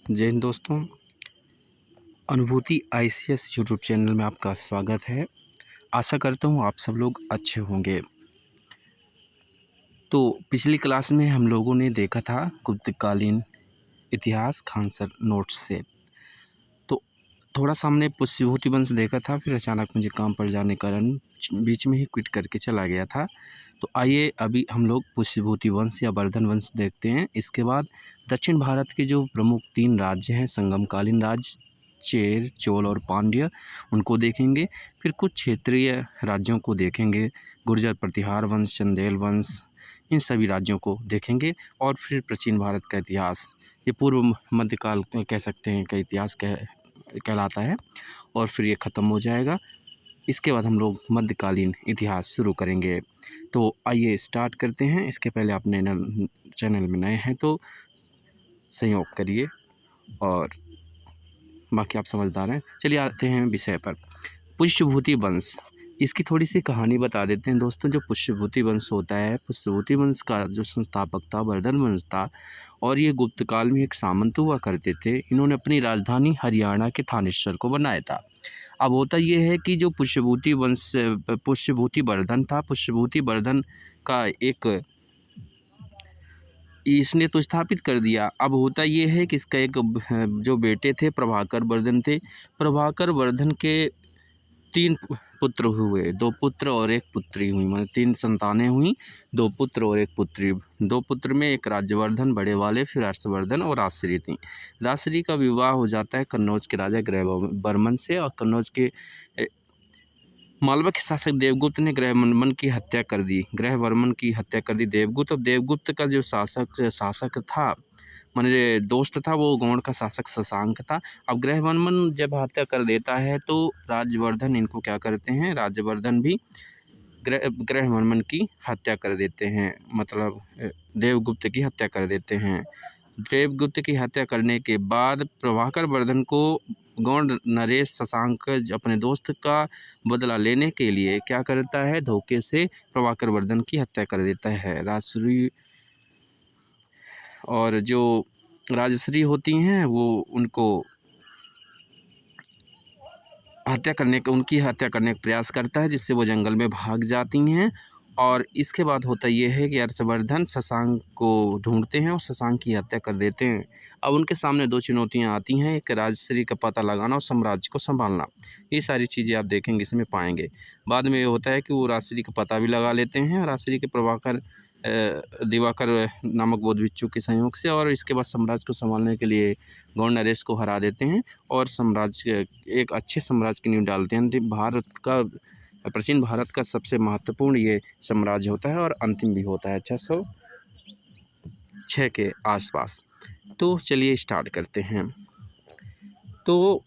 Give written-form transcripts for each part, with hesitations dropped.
जय हिंद दोस्तों। अनुभूति आईसीएस यूट्यूब चैनल में आपका स्वागत है। आशा करता हूँ आप सब लोग अच्छे होंगे। तो पिछली क्लास में हम लोगों ने देखा था गुप्तकालीन इतिहास खान सर नोट्स से। तो थोड़ा सा हमने पुष्यभूति वंश देखा था, फिर अचानक मुझे काम पड़ जाने के कारण बीच में ही क्विट करके चला गया था। तो आइए अभी हम लोग पुष्यभूति वंश या वर्धन वंश देखते हैं। इसके बाद दक्षिण भारत के जो प्रमुख 3 राज्य हैं, संगमकालीन राज्य चेर, चोल और पांड्य, उनको देखेंगे। फिर कुछ क्षेत्रीय राज्यों को देखेंगे, गुर्जर प्रतिहार वंश, चंदेल वंश, इन सभी राज्यों को देखेंगे। और फिर प्राचीन भारत का इतिहास, ये पूर्व मध्यकाल कह सकते हैं का इतिहास कहलाता है, और फिर ये ख़त्म हो जाएगा। इसके बाद हम लोग मध्यकालीन इतिहास शुरू करेंगे। तो आइए स्टार्ट करते हैं। इसके पहले आप चैनल में नए हैं तो सहयोग करिए, और बाकी आप समझदार हैं। चलिए आते हैं विषय पर। पुष्यभूति वंश, इसकी थोड़ी सी कहानी बता देते हैं दोस्तों। जो पुष्यभूति वंश होता है, पुष्यभूति वंश का जो संस्थापक था वर्धन वंश था, और ये गुप्त काल में एक सामंत हुआ करते थे। इन्होंने अपनी राजधानी हरियाणा के थानेश्वर को बनाया था। अब होता ये है कि जो पुष्यभूति वंश पुष्यभूति वर्धन था, पुष्यभूति वर्धन का एक इसने तो स्थापित कर दिया। अब होता ये है कि इसका एक जो बेटे थे प्रभाकर वर्धन थे। प्रभाकर वर्धन के 3 पुत्र हुए, 2 पुत्र और 1 पुत्री हुई, मतलब 3 संतानें हुई, 2 पुत्र और 1 पुत्री। 2 पुत्र में एक राज्यवर्धन बड़े वाले, फिर हर्षवर्धन और राजश्री थी। राजश्री का विवाह हो जाता है कन्नौज के राजा ग्रहवर्मन से, और कन्नौज के मालवा के शासक देवगुप्त ने ग्रहवर्मन की हत्या कर दी। ग्रहवर्मन की हत्या कर दी देवगुप्त। अब देवगुप्त का जो शासक था, माने दोस्त था, वो गौड़ का शासक शशांक था। अब ग्रहवर्मन जब हत्या कर देता है तो राजवर्धन इनको क्या करते हैं, राजवर्धन भी ग्रहवर्मन की हत्या कर देते हैं, मतलब देवगुप्त की हत्या कर देते हैं। देवगुप्त की हत्या करने के बाद प्रभाकर वर्धन को गौड़ नरेश शशांक अपने दोस्त का बदला लेने के लिए क्या करता है, धोखे से प्रभाकर वर्धन की हत्या कर देता है। राजश्री और जो राजश्री होती हैं वो उनकी हत्या करने का प्रयास करता है, जिससे वो जंगल में भाग जाती हैं। और इसके बाद होता ये है कि हर्षवर्धन शशांक को ढूंढते हैं और शशांक की हत्या कर देते हैं। अब उनके सामने 2 चुनौतियां आती हैं, एक राजश्री का पता लगाना और साम्राज्य को संभालना। ये सारी चीज़ें आप देखेंगे, इसमें पाएंगे। बाद में ये होता है कि वो राजश्री का पता भी लगा लेते हैं, राजश्री के दिवाकर नामक बौद्ध भिक्षु के सहयोग से, और इसके बाद साम्राज्य को संभालने के लिए गौड़ नरेश को हरा देते हैं और साम्राज्य एक अच्छे साम्राज्य की नींव डालते हैं। प्राचीन भारत का सबसे महत्वपूर्ण ये साम्राज्य होता है, और अंतिम भी होता है 606 के आसपास। तो चलिए स्टार्ट करते हैं। तो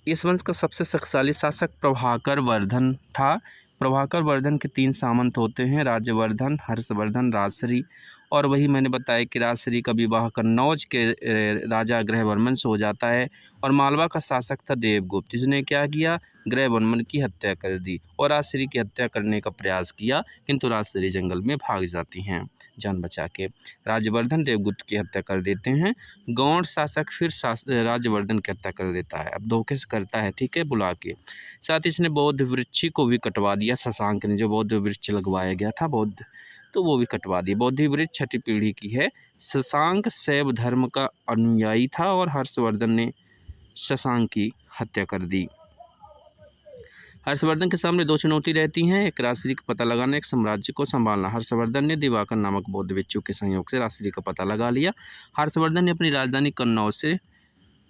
इस वंश का सबसे शक्तिशाली शासक प्रभाकर वर्धन था। प्रभाकर वर्धन के 3 सामंत होते हैं, राज्यवर्धन, हर्षवर्धन, राजश्री। और वही मैंने बताया कि राजश्री का विवाह कन्नौज के राजा ग्रहवर्मन से हो जाता है, और मालवा का शासक था देवगुप्त, जिसने क्या किया, ग्रहवर्मन की हत्या कर दी और राजश्री की हत्या करने का प्रयास किया, किंतु राजश्री जंगल में भाग जाती हैं जान बचा के। राजवर्धन देवगुप्त की हत्या कर देते हैं। गौड़ शासक फिर राजवर्धन की हत्या कर देता है। अब धोखे से करता है, ठीक है, बुला के। साथ ही इसने बौद्ध वृक्ष को भी कटवा दिया। शशांक ने जो बौद्ध वृक्ष लगवाया गया था बौद्ध, तो वो भी कटवा दिया। बौद्ध वृक्ष 6ठी पीढ़ी की है। शशांक शैव धर्म का अनुयायी था, और हर्षवर्धन ने शशांक की हत्या कर दी। हर्षवर्धन के सामने 2 चुनौती रहती हैं, एक राजश्री का पता लगाना, एक साम्राज्य को संभालना। हर्षवर्धन ने दिवाकर नामक बौद्ध भिक्षु के सहयोग से राजश्री का पता लगा लिया। हर्षवर्धन ने अपनी राजधानी कन्नौज से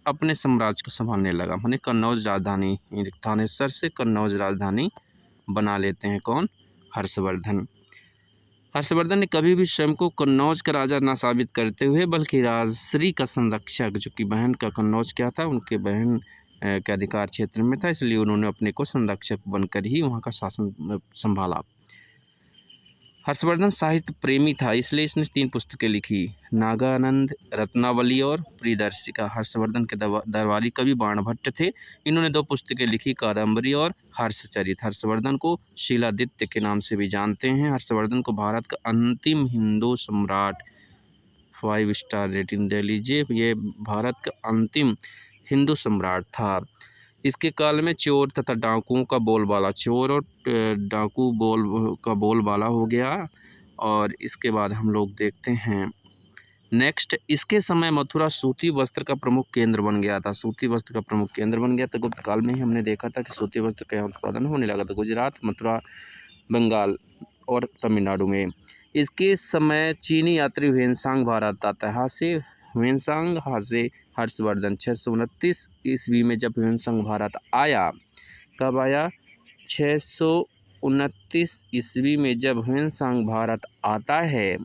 अपने साम्राज्य को संभालने लगा, माने कन्नौज राजधानी, थानेश्वर से कन्नौज राजधानी बना लेते हैं कौन, हर्षवर्धन। हर्षवर्धन ने कभी भी स्वयं को कन्नौज का राजा न साबित करते हुए, बल्कि राजश्री का संरक्षक, जो कि बहन का कन्नौज क्या था, उनके बहन के अधिकार क्षेत्र में था, इसलिए उन्होंने अपने को संरक्षक बनकर ही वहाँ का शासन संभाला। हर्षवर्धन साहित्य प्रेमी था, इसलिए इसने 3 पुस्तकें लिखी, नागानंद, रत्नावली और प्रियदर्शिका। हर्षवर्धन के दरबारी कवि बाणभट्ट थे। इन्होंने 2 पुस्तकें लिखी, कादम्बरी और हर्षचरित। हर्षवर्धन को शीलादित्य के नाम से भी जानते हैं। हर्षवर्धन को भारत का अंतिम हिंदू सम्राट 5 स्टार रेटिंग दे लीजिए। ये भारत का अंतिम हिंदू सम्राट था। इसके काल में चोर तथा डाकुओं का बोलबाला, चोर और डाकू बोलबाला हो गया। और इसके बाद हम लोग देखते हैं नेक्स्ट, इसके समय मथुरा सूती वस्त्र का प्रमुख केंद्र बन गया था। सूती वस्त्र का प्रमुख केंद्र बन गया था। गुप्त काल में ही हमने देखा था कि सूती वस्त्र का उत्पादन होने लगा था गुजरात, मथुरा, बंगाल और तमिलनाडु में। इसके समय चीनी यात्री ह्वेनसांग भारत आता है। हाँ से हर्षवर्धन 629 ईस्वी में जब ह्वेनसांग भारत आया, कब आया? 629 ईस्वी में जब ह्वेनसांग भारत आता है,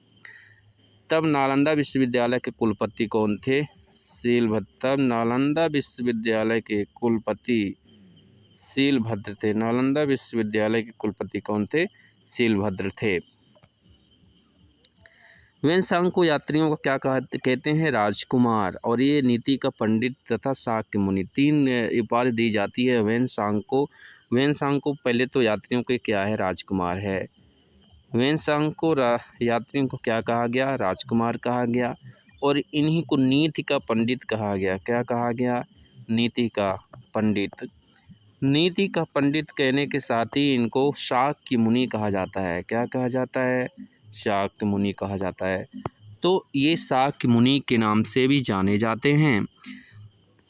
तब नालंदा विश्वविद्यालय के कुलपति कौन थे? शीलभद्र। नालंदा विश्वविद्यालय के कुलपति शीलभद्र थे। नालंदा विश्वविद्यालय के कुलपति कौन थे? शीलभद्र थे। ह्वेनसांग को यात्रियों को क्या कहते हैं? राजकुमार। और ये नीति का पंडित तथा शाक्य मुनि, 3 उपाधि दी जाती है ह्वेनसांग को। ह्वेनसांग को पहले तो यात्रियों के क्या है? राजकुमार है। ह्वेनसांग को यात्रियों को क्या कहा गया? राजकुमार कहा गया। और इन्हीं को नीति का पंडित कहा गया। क्या कहा गया? नीति का पंडित। नीति का पंडित कहने के साथ ही इनको शाक्य मुनि कहा जाता है। क्या कहा जाता है? शाक्य मुनि कहा जाता है। तो ये शाक्य मुनि के नाम से भी जाने जाते हैं।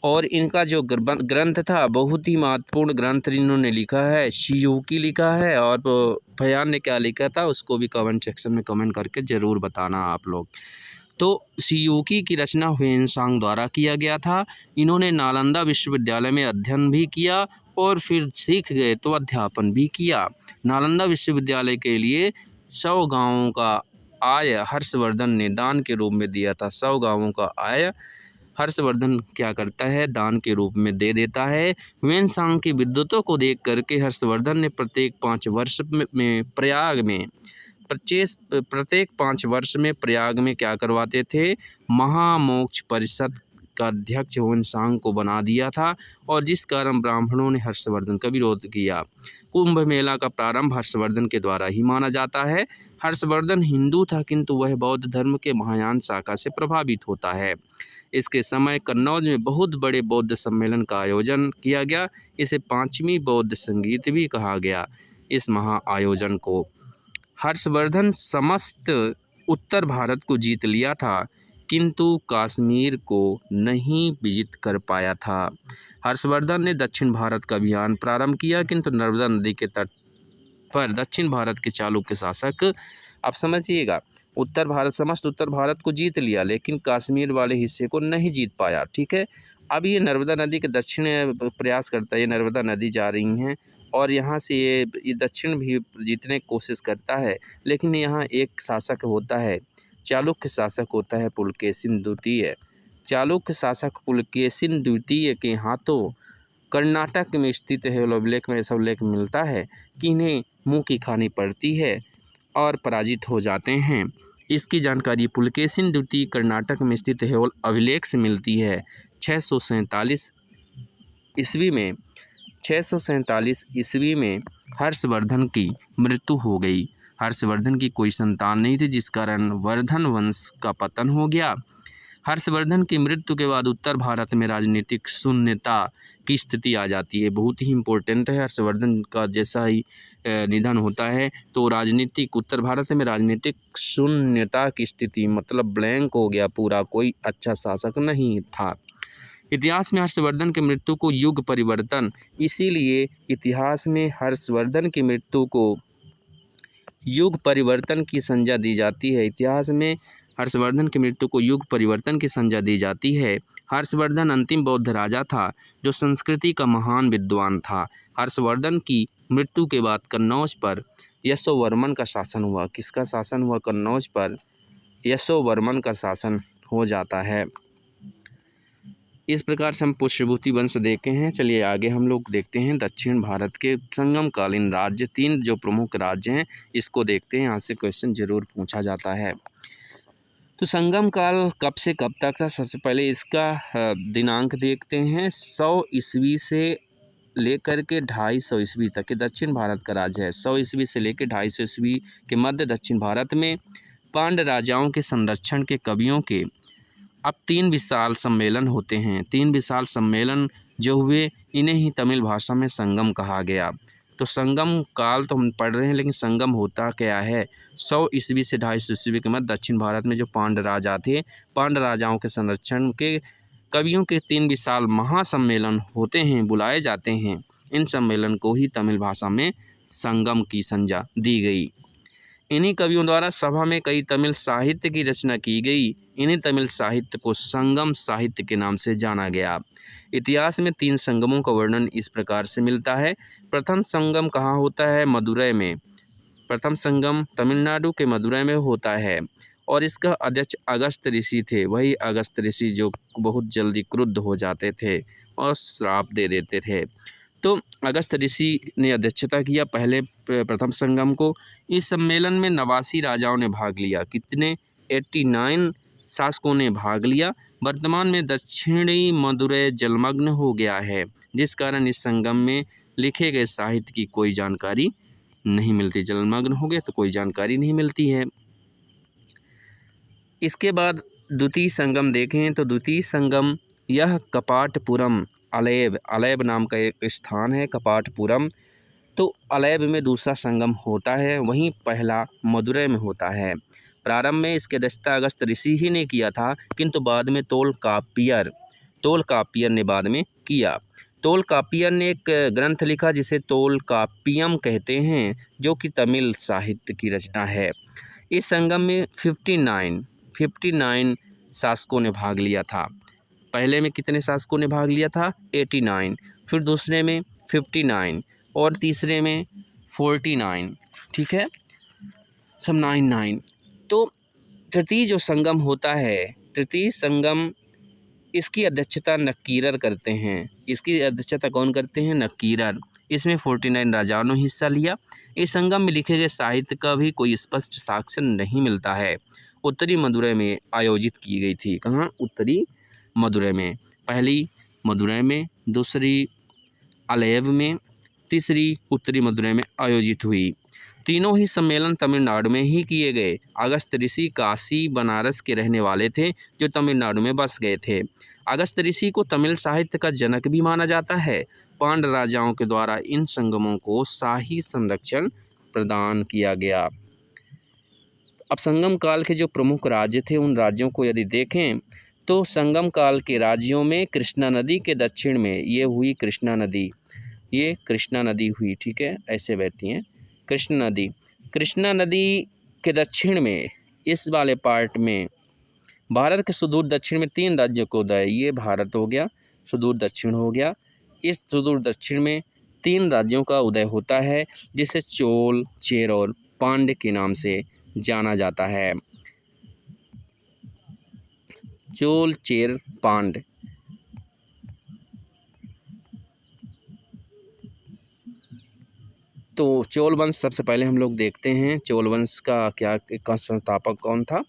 और इनका जो ग्रंथ था, बहुत ही महत्वपूर्ण ग्रंथ इन्होंने लिखा है, शियोकी लिखा है। और भयान ने क्या लिखा था उसको भी कमेंट सेक्शन में कमेंट करके ज़रूर बताना आप लोग। तो शियोकी की रचना ह्वेनसांग द्वारा किया गया था। इन्होंने नालंदा विश्वविद्यालय में अध्ययन भी किया और फिर सीख गए तो अध्यापन भी किया। नालंदा विश्वविद्यालय के लिए 100 गाँवों का आय हर्षवर्धन ने दान के रूप में दिया था। 100 गाँवों का आय हर्षवर्धन क्या करता है? दान के रूप में दे देता है। ह्वेनसांग की विद्वतों को देख करके हर्षवर्धन ने प्रत्येक 5 वर्ष में प्रयाग में क्या करवाते थे? महामोक्ष परिषद का अध्यक्ष ह्वेनसांग को बना दिया था। और जिस कारण ब्राह्मणों ने हर्षवर्धन का विरोध किया। कुंभ मेला का प्रारंभ हर्षवर्धन के द्वारा ही माना जाता है। हर्षवर्धन हिंदू था, किंतु वह बौद्ध धर्म के महायान शाखा से प्रभावित होता है। इसके समय कन्नौज में बहुत बड़े बौद्ध सम्मेलन का आयोजन किया गया। इसे 5वीं बौद्ध संगीत भी कहा गया। इस महा आयोजन को हर्षवर्धन समस्त उत्तर भारत को जीत लिया था, किंतु कश्मीर को नहीं विजित कर पाया था। हर्षवर्धन ने दक्षिण भारत का अभियान प्रारंभ किया, किंतु नर्मदा नदी के तट पर दक्षिण भारत के चालुक्य शासक, आप समझिएगा, समस्त उत्तर भारत को जीत लिया, लेकिन कश्मीर वाले हिस्से को नहीं जीत पाया। ठीक है। अब ये नर्मदा नदी के दक्षिण प्रयास करता है। ये नर्मदा नदी जा रही हैं और यहाँ से ये दक्षिण भी जीतने की कोशिश करता है, लेकिन यहाँ एक शासक होता है, चालुक्य शासक होता है पुलकेशिन द्वितीय। चालुक्य शासक पुलकेशिन द्वितीय के हाथों कर्नाटक में स्थित है अभिलेख में ऐसा उल्लेख मिलता है कि इन्हें मुँह की खानी पड़ती है और पराजित हो जाते हैं। इसकी जानकारी पुलकेशिन द्वितीय कर्नाटक में स्थित है अभिलेख से मिलती है। 647 ईस्वी में हर्षवर्धन की मृत्यु हो गई। हर्षवर्धन की कोई संतान नहीं थी, जिस कारण वर्धन वंश का पतन हो गया। हर्षवर्धन की मृत्यु के बाद उत्तर भारत में राजनीतिक शून्यता की स्थिति आ जाती है। बहुत ही इम्पोर्टेंट है। हर्षवर्धन का जैसा ही निधन होता है तो उत्तर भारत में राजनीतिक शून्यता की स्थिति, मतलब ब्लैंक हो गया पूरा, कोई अच्छा शासक नहीं था। इतिहास में हर्षवर्धन की मृत्यु को युग परिवर्तन, इसीलिए इतिहास में हर्षवर्धन की मृत्यु को युग परिवर्तन की संज्ञा दी जाती है। इतिहास में हर्षवर्धन की मृत्यु को युग परिवर्तन की संज्ञा दी जाती है। हर्षवर्धन अंतिम बौद्ध राजा था जो संस्कृति का महान विद्वान था। हर्षवर्धन की मृत्यु के बाद कन्नौज पर यशोवर्मन का शासन हुआ। किसका शासन हुआ? कन्नौज पर यशोवर्मन का शासन हो जाता है। इस प्रकार से हम पुष्यभूति वंश देखे हैं। चलिए आगे हम लोग देखते हैं दक्षिण भारत के संगमकालीन राज्य, 3 जो प्रमुख राज्य हैं इसको देखते हैं। यहाँ से क्वेश्चन जरूर पूछा जाता है। तो संगम काल कब से कब तक था? सबसे पहले इसका दिनांक देखते हैं। 100 ईस्वी से लेकर के 250 ईस्वी तक के दक्षिण भारत का राज्य है। 100 ईस्वी से लेकर 250 ईस्वी के मध्य दक्षिण भारत में पांड्य राजाओं के संरक्षण के कवियों के अब 3 विशाल सम्मेलन होते हैं। 3 विशाल सम्मेलन जो हुए, इन्हें ही तमिल भाषा में संगम कहा गया। तो संगम काल तो हम पढ़ रहे हैं, लेकिन संगम होता क्या है? 100 ईस्वी से 250 ईस्वी के मध्य दक्षिण भारत में जो पांड्य राजा थे, पांड्य राजाओं के संरक्षण के कवियों के 3 विशाल महासम्मेलन होते हैं, बुलाए जाते हैं। इन सम्मेलन को ही तमिल भाषा में संगम की संज्ञा दी गई। इन्हीं कवियों द्वारा सभा में कई तमिल साहित्य की रचना की गई। इन्हीं तमिल साहित्य को संगम साहित्य के नाम से जाना गया। इतिहास में 3 संगमों का वर्णन इस प्रकार से मिलता है। प्रथम संगम कहाँ होता है? मदुरै में। प्रथम संगम तमिलनाडु के मदुरै में होता है और इसका अध्यक्ष अगस्त ऋषि थे। वही अगस्त ऋषि जो बहुत जल्दी क्रुद्ध हो जाते थे और श्राप दे देते थे। तो अगस्त ऋषि ने अध्यक्षता किया पहले प्रथम संगम को। इस सम्मेलन में 89 राजाओं ने भाग लिया। कितने? 89 शासकों ने भाग लिया। वर्तमान में दक्षिणी मदुरै जलमग्न हो गया है, जिस कारण इस संगम में लिखे गए साहित्य की कोई जानकारी नहीं मिलती। जलमग्न हो गया तो कोई जानकारी नहीं मिलती है। इसके बाद द्वितीय संगम देखें तो द्वितीय संगम यह कपाटपुरम अलैब नाम का एक स्थान है, कपाटपुरम। तो अलैब में दूसरा संगम होता है, वहीं पहला मदुरै में होता है। प्रारंभ में इसके अध्यक्षता अगस्त ऋषि ही ने किया था, किंतु बाद में तोलकापियर ने बाद में किया। तोलकापियर ने एक ग्रंथ लिखा जिसे तोलकापियम कहते हैं, जो कि तमिल साहित्य की रचना है। इस संगम में 59 शासकों ने भाग लिया था। पहले में कितने शासकों ने भाग लिया था? 89, फिर दूसरे में 59 और तीसरे में 49, ठीक है, सब 99। तो तृतीय जो संगम होता है, तृतीय संगम, इसकी अध्यक्षता नक्कीरर करते हैं। इसकी अध्यक्षता कौन करते हैं? नक्कीरर। इसमें 49 राजाओं ने हिस्सा लिया। इस संगम में लिखे गए साहित्य का भी कोई स्पष्ट साक्ष्य नहीं मिलता है। उत्तरी मदुरै में आयोजित की गई थी। कहाँ? उत्तरी मदुरै में। पहली मदुरै में, दूसरी अलैब में, तीसरी उत्तरी मदुरै में आयोजित हुई। तीनों ही सम्मेलन तमिलनाडु में ही किए गए। अगस्त ऋषि काशी बनारस के रहने वाले थे, जो तमिलनाडु में बस गए थे। अगस्त ऋषि को तमिल साहित्य का जनक भी माना जाता है। पांड्य राजाओं के द्वारा इन संगमों को शाही संरक्षण प्रदान किया गया। अब संगम काल के जो प्रमुख राज्य थे, उन राज्यों को यदि देखें तो संगम काल के राज्यों में कृष्णा नदी के दक्षिण में ये हुई कृष्णा नदी, ये कृष्णा नदी हुई, ठीक है, ऐसे बहती हैं कृष्णा नदी के दक्षिण में इस वाले पार्ट में भारत के सुदूर दक्षिण में 3 राज्यों को उदय, ये भारत हो गया, सुदूर दक्षिण हो गया। इस सुदूर दक्षिण में 3 राज्यों का उदय होता है, जिसे चोल, चेर और पांड्य के नाम से जाना जाता है। चोल, चेर, पांड्य। तो चोल वंश सबसे पहले हम लोग देखते हैं, चोल वंश का संस्थापक कौन था।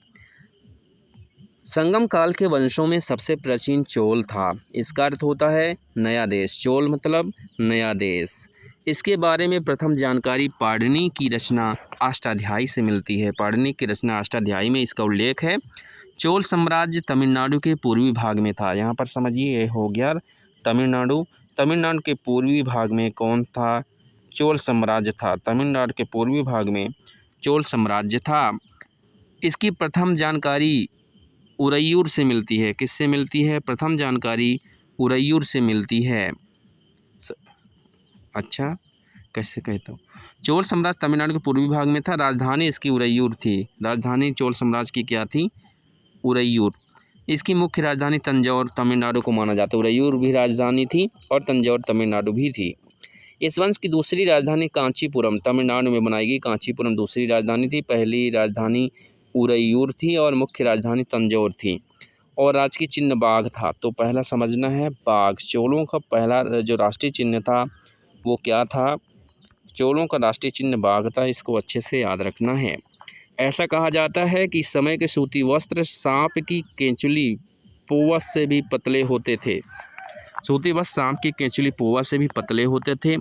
संगम काल के वंशों में सबसे प्राचीन चोल था। इसका अर्थ होता है नया देश। चोल मतलब नया देश। इसके बारे में प्रथम जानकारी पाणिनि की रचना अष्टाध्यायी से मिलती है। पाणिनि की रचना अष्टाध्यायी में इसका उल्लेख है। चोल साम्राज्य तमिलनाडु के पूर्वी भाग में था। यहाँ पर समझिए, ये हो गया तमिलनाडु के पूर्वी भाग में कौन था? चोल साम्राज्य था। तमिलनाडु के पूर्वी भाग में चोल साम्राज्य था। इसकी प्रथम जानकारी उरैयूर से मिलती है। किससे मिलती है? प्रथम जानकारी उरैयूर से मिलती है। अच्छा, कैसे कहता हूँ? चोल साम्राज्य तमिलनाडु के पूर्वी भाग में था। राजधानी इसकी उरैयूर थी। राजधानी चोल साम्राज्य की क्या थी? उरैयूर। इसकी मुख्य राजधानी तंजौर तमिलनाडु को माना जाता है। उरैयूर भी राजधानी थी और तंजौर तमिलनाडु भी थी। इस वंश की दूसरी राजधानी कांचीपुरम तमिलनाडु में बनाई गई। कांचीपुरम दूसरी राजधानी थी। पहली राजधानी उरैयूर थी और मुख्य राजधानी तंजौर थी। और राजकीय चिन्ह बाघ था। तो पहला समझना है बाघ। चोलों का पहला जो राष्ट्रीय चिन्ह था वो क्या था? चोलों का राष्ट्रीय चिन्ह बाघ था। इसको अच्छे से याद रखना है। ऐसा कहा जाता है कि इस समय के सूती वस्त्र सांप की केंचुली पोवस से भी पतले होते थे। सूती वस्त्र सांप की केंचुली पोवस से भी पतले होते थे।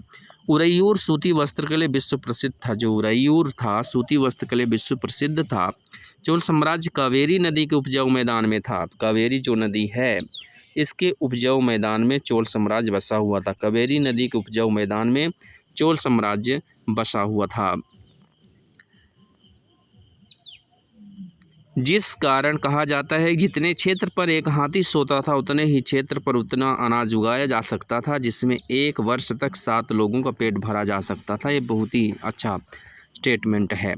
उरैयूर सूती वस्त्र के लिए विश्व प्रसिद्ध था। जो उरैयूर था सूती वस्त्र के लिए विश्व प्रसिद्ध था। चोल साम्राज्य कावेरी नदी के उपजाऊ मैदान में था। कावेरी जो नदी है इसके उपजाऊ मैदान में चोल साम्राज्य बसा हुआ था। कावेरी नदी के उपजाऊ मैदान में चोल साम्राज्य बसा हुआ था, जिस कारण कहा जाता है जितने क्षेत्र पर एक हाथी सोता था उतने ही क्षेत्र पर उतना अनाज उगाया जा सकता था, जिसमें एक वर्ष तक 7 लोगों का पेट भरा जा सकता था। ये बहुत ही अच्छा स्टेटमेंट है।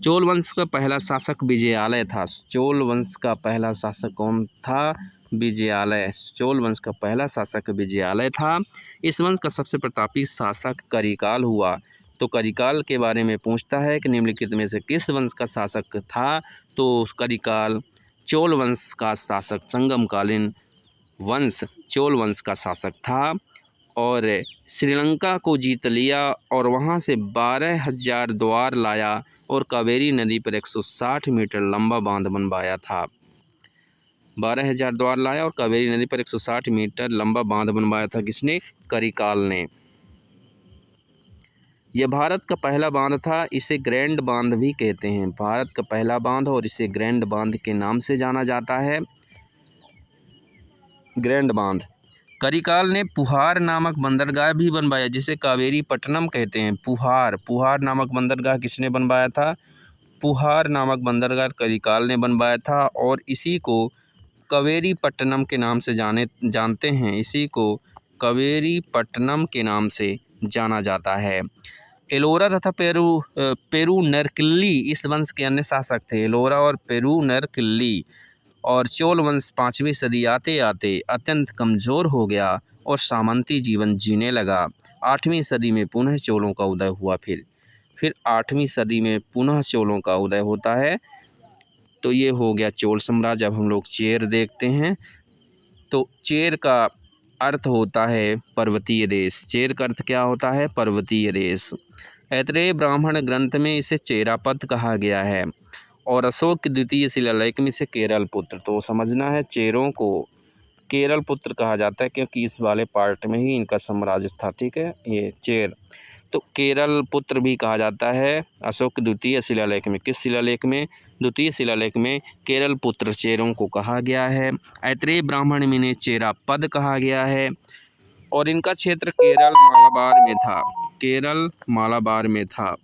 चोल वंश का पहला शासक विजयालय था। चोल वंश का पहला शासक कौन था? विजयालय। चोल वंश का पहला शासक विजयालय था। इस वंश का सबसे प्रतापी शासक करिकाल हुआ। तो करिकाल के बारे में पूछता है कि निम्नलिखित में से किस वंश का शासक था? तो करिकाल चोल वंश का शासक, संगमकालीन वंश चोल वंश का शासक था और श्रीलंका को जीत लिया और वहां से 12,000 द्वार लाया और कावेरी नदी पर 160 मीटर लंबा बांध बनवाया था। 12,000 द्वार लाया और कावेरी नदी पर 160 मीटर लंबा बांध बनवाया था। किसने? करिकाल ने। यह भारत का पहला बांध था। इसे ग्रैंड बांध भी कहते हैं। भारत का पहला बांध और इसे ग्रैंड बांध के नाम से जाना जाता है। ग्रैंड बांध। करिकाल ने पुहार नामक बंदरगाह भी बनवाया, जिसे कावेरी पट्टनम कहते हैं। पुहार नामक बंदरगाह किसने बनवाया था? पुहार नामक बंदरगाह करिकाल ने बनवाया था और इसी को कावेरी पट्टनम के नाम से जानते हैं। इसी को कावेरी पट्टनम के नाम से जाना जाता है। एलोरा तथा पेरूनरकिल्ली इस वंश के अन्य शासक थे। एलोरा और पेरूनरकिल्ली। और चोल वंश 5वीं सदी आते आते अत्यंत कमज़ोर हो गया और सामंती जीवन जीने लगा। 8वीं सदी में पुनः चोलों का उदय हुआ। फिर 8वीं सदी में पुनः चोलों का उदय होता है। तो ये हो गया चोल साम्राज्य। अब हम लोग चेर देखते हैं। तो चेर का अर्थ होता है पर्वतीय देश। चेर का अर्थ क्या होता है? पर्वतीय देश। ऐतरेय ब्राह्मण ग्रंथ में इसे चेरापद कहा गया है और अशोक के द्वितीय शिलालेख में इसे केरल पुत्र। तो समझना है चेरों को केरल पुत्र कहा जाता है क्योंकि इस वाले पार्ट में ही इनका साम्राज्य था। ठीक है, ये चेर तो केरल पुत्र भी कहा जाता है अशोक के द्वितीय शिलालेख में। किस शिलालेख में? द्वितीय शिलालेख में केरल पुत्र चेरों को कहा गया है। ऐतरेय ब्राह्मण में इन्हें चेरापद कहा गया है और इनका क्षेत्र केरल मालाबार में था। केरल मालाबार में था।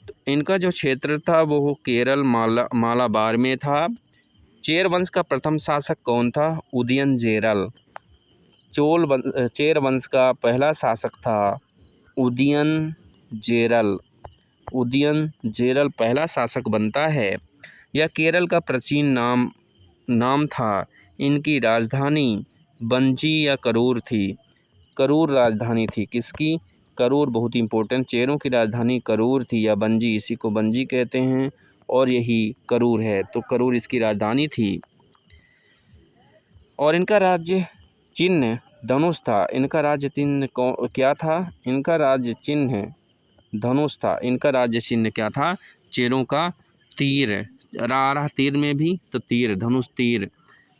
तो इनका जो क्षेत्र था वो केरल मालाबार में था। चेर वंश का प्रथम शासक कौन था? उदयनजेरल। चेर वंश का पहला शासक था उदयनजेरल। उदयनजेरल पहला शासक बनता है। यह केरल का प्राचीन नाम था। इनकी राजधानी बंजी या करूर थी। करूर राजधानी थी। किसकी? करूर। बहुत ही इंपॉर्टेंट। चेरों की राजधानी करूर थी या बंजी, इसी को बंजी कहते हैं और यही करूर है। तो करूर इसकी राजधानी थी और इनका राज्य चिन्ह धनुष था। इनका राज्य चिन्ह क्या था? इनका राज्य चिन्ह धनुष था। इनका राज्य चिन्ह क्या था? चेरों का तीर। रहा तीर में भी तो तीर, धनुष तीर।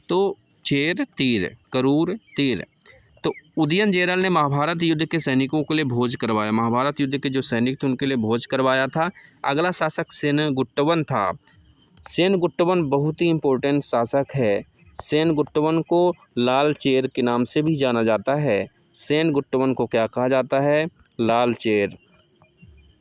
तो चेर तीर, करूर तीर। तो उदयनजेरल ने महाभारत युद्ध के सैनिकों के लिए भोज करवाया। महाभारत युद्ध के जो सैनिक थे उनके लिए भोज करवाया था। अगला शासक सेनगुट्टवन था। सेनगुट्टवन बहुत ही इंपॉर्टेंट शासक है। सेनगुट्टवन को लाल चेर के नाम से भी जाना जाता है। सेनगुट्टवन को क्या कहा जाता है? लाल चेर,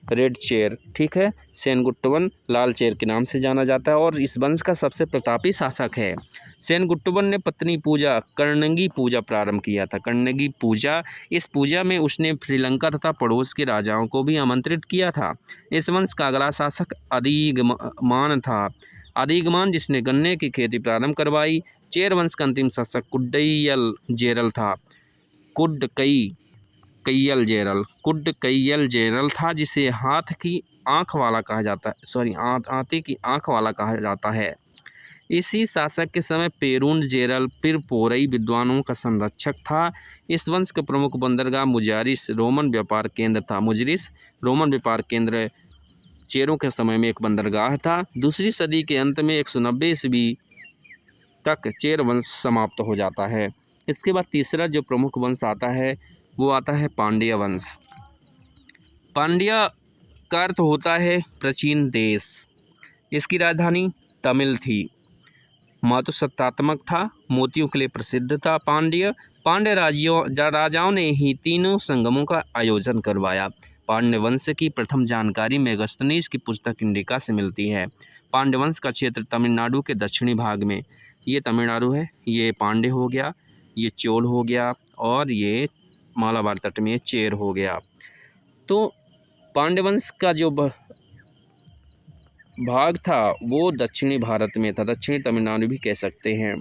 रेड चेर। ठीक है, सेनगुट्टवन लाल चेर के नाम से जाना जाता है और इस वंश का सबसे प्रतापी शासक है। सेनगुट्टवन ने पत्नी पूजा, कर्णगी पूजा प्रारंभ किया था। कर्णगी पूजा, इस पूजा में उसने श्रीलंका तथा पड़ोस के राजाओं को भी आमंत्रित किया था। इस वंश का अगला शासक अधिगमान था। अधिगमान जिसने गन्ने की खेती प्रारंभ करवाई। चेर वंश का अंतिम शासक कुड्डय्यल था। कुड्डकय्यल जेरल था, जिसे हाथी की आँख वाला कहा जाता है। इसी शासक के समय पेरून जेरल पिरपोरई विद्वानों का संरक्षक था। इस वंश का प्रमुख बंदरगाह मुजारिस रोमन व्यापार केंद्र था। मुजरिस रोमन व्यापार केंद्र चेरों के समय में एक बंदरगाह था। दूसरी सदी के अंत में 190 ईस्वी तक चेर वंश समाप्त हो जाता है। इसके बाद तीसरा जो प्रमुख वंश आता है वो आता है पांड्य वंश। पांड्य का अर्थ होता है प्राचीन देश। इसकी राजधानी तमिल थी। महत्व सत्तात्मक था, मोतियों के लिए प्रसिद्ध था। पांड्य राजाओं ने ही तीनों संगमों का आयोजन करवाया। पांड्य वंश की प्रथम जानकारी मेगस्थनीज की पुस्तक इंडिका से मिलती है। पांड्य वंश का क्षेत्र तमिलनाडु के दक्षिणी भाग में, ये तमिलनाडु है, ये पांड्य हो गया, ये चोल हो गया और ये मालाबार तट में चेर हो गया। तो पांड्य वंश का जो भाग था वो दक्षिणी भारत में था, दक्षिणी तमिलनाडु भी कह सकते हैं।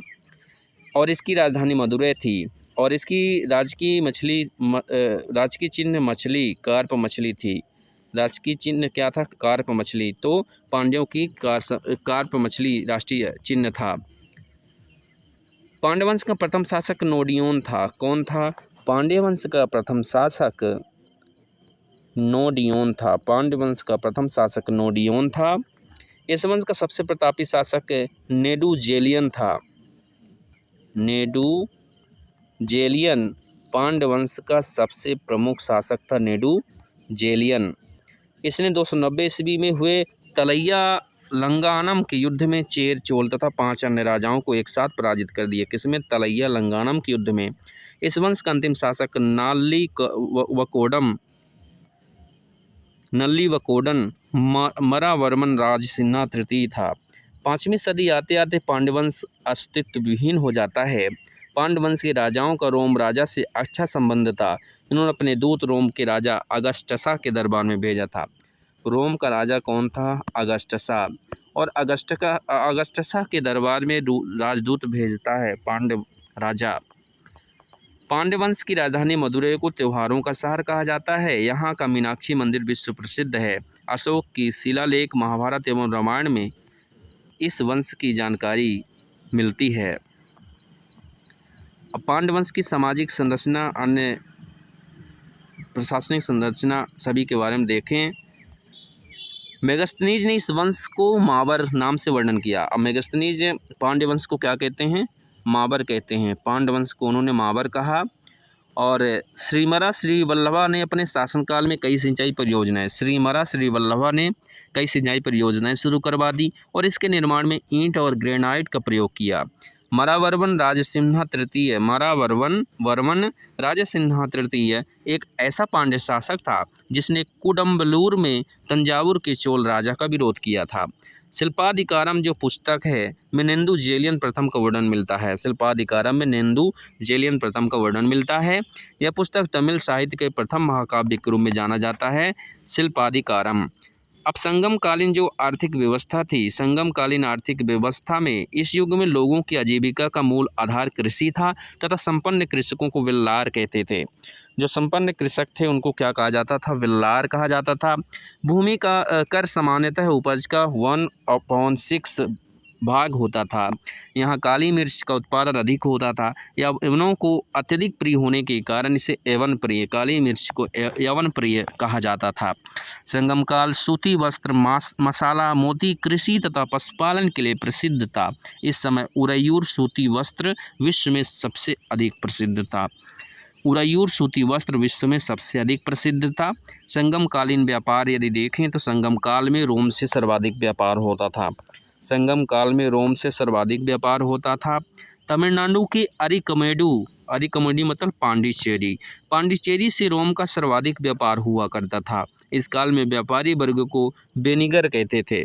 और इसकी राजधानी मदुरै थी। और इसकी राजकीय चिन्ह मछली, कार्प मछली थी। राजकीय चिन्ह क्या था? कार्प मछली। तो पांड्यों की कार्प मछली राष्ट्रीय चिन्ह था। पांड्य वंश का प्रथम शासक नोडियोन था। कौन था? पांड्य वंश का प्रथम शासक नोडियोन था। पांड्य वंश का प्रथम शासक नोडियोन था। इस वंश का सबसे प्रतापी शासक नेडुजेलियन था। नेडुजेलियन पांड्य वंश का सबसे प्रमुख शासक था नेडुजेलियन। इसने 290 ईस्वी में हुए तलैया लंगानम के युद्ध में चेर, चोल तथा 5 अन्य राजाओं को एक साथ पराजित कर दिया। किसमें? तलैया लंगानम के युद्ध में। इस वंश का अंतिम शासक नल्ली वकोडन मरावर्मन राजसिन्हा तृतीय था। 5वीं सदी आते आते पांड्यवंश अस्तित्व विहीन हो जाता है। पांड्यवंश के राजाओं का रोम राजा से अच्छा संबंध था। इन्होंने अपने दूत रोम के राजा अगस्टसा के दरबार में भेजा था। रोम का राजा कौन था? अगस्टसा। और अगस्टसा के दरबार में राजदूत भेजता है पांड्य राजा। पांड्य वंश की राजधानी मदुरै को त्योहारों का शहर कहा जाता है। यहाँ का मीनाक्षी मंदिर विश्व प्रसिद्ध है। अशोक की शिलालेख, महाभारत एवं रामायण में इस वंश की जानकारी मिलती है। अब पांड्य वंश की सामाजिक संरचना, अन्य प्रशासनिक संरचना सभी के बारे में देखें। मेगस्थनीज ने इस वंश को माबर नाम से वर्णन किया। अब मेगस्थनीज पांड्य वंश को क्या कहते हैं? माबर कहते हैं। पांड्य वंश को उन्होंने माबर कहा। और श्री वल्लभा ने अपने शासनकाल में कई सिंचाई परियोजनाएं शुरू करवा दी और इसके निर्माण में ईंट और ग्रेनाइट का प्रयोग किया। मरावर्मन राजसिन्हा तृतीय एक ऐसा पांड्य शासक था जिसने कुडम्बलूर में तंजावुर के चोल राजा का विरोध किया था। शिल्पाधिकारम जो पुस्तक है में नेदुजेलियन प्रथम का वर्णन मिलता है। शिल्पाधिकारम में नेदुजेलियन प्रथम का वर्णन मिलता है। यह पुस्तक तमिल साहित्य के प्रथम महाकाव्य के रूप में जाना जाता है, शिल्पाधिकारम। अब संगमकालीन जो आर्थिक व्यवस्था थी, संगमकालीन आर्थिक व्यवस्था में इस युग में लोगों की आजीविका का मूल आधार कृषि था तथा संपन्न कृषकों को विल्लार कहते थे। जो संपन्न कृषक थे उनको क्या कहा जाता था? विल्लार कहा जाता था। भूमि का कर सामान्यतः उपज का 1/6 भाग होता था। यहाँ काली मिर्च का उत्पादन अधिक होता था। यवनों को अत्यधिक प्रिय होने के कारण इसे यवन प्रिय, काली मिर्च को यवन प्रिय कहा जाता था। संगमकाल सूती वस्त्र, मसाला, मोती, कृषि तथा पशुपालन के लिए प्रसिद्ध था। इस समय उरैयूर सूती वस्त्र विश्व में सबसे अधिक प्रसिद्ध था। उरैयूर सूती वस्त्र विश्व में सबसे अधिक प्रसिद्ध था। संगमकालीन व्यापार यदि देखें तो संगम काल में रोम से सर्वाधिक व्यापार होता था। संगम काल में रोम से सर्वाधिक व्यापार होता था। तमिलनाडु के अरिकमेडु मतलब पांडिचेरी से रोम का सर्वाधिक व्यापार हुआ करता था। इस काल में व्यापारी वर्ग को बेनिगर कहते थे।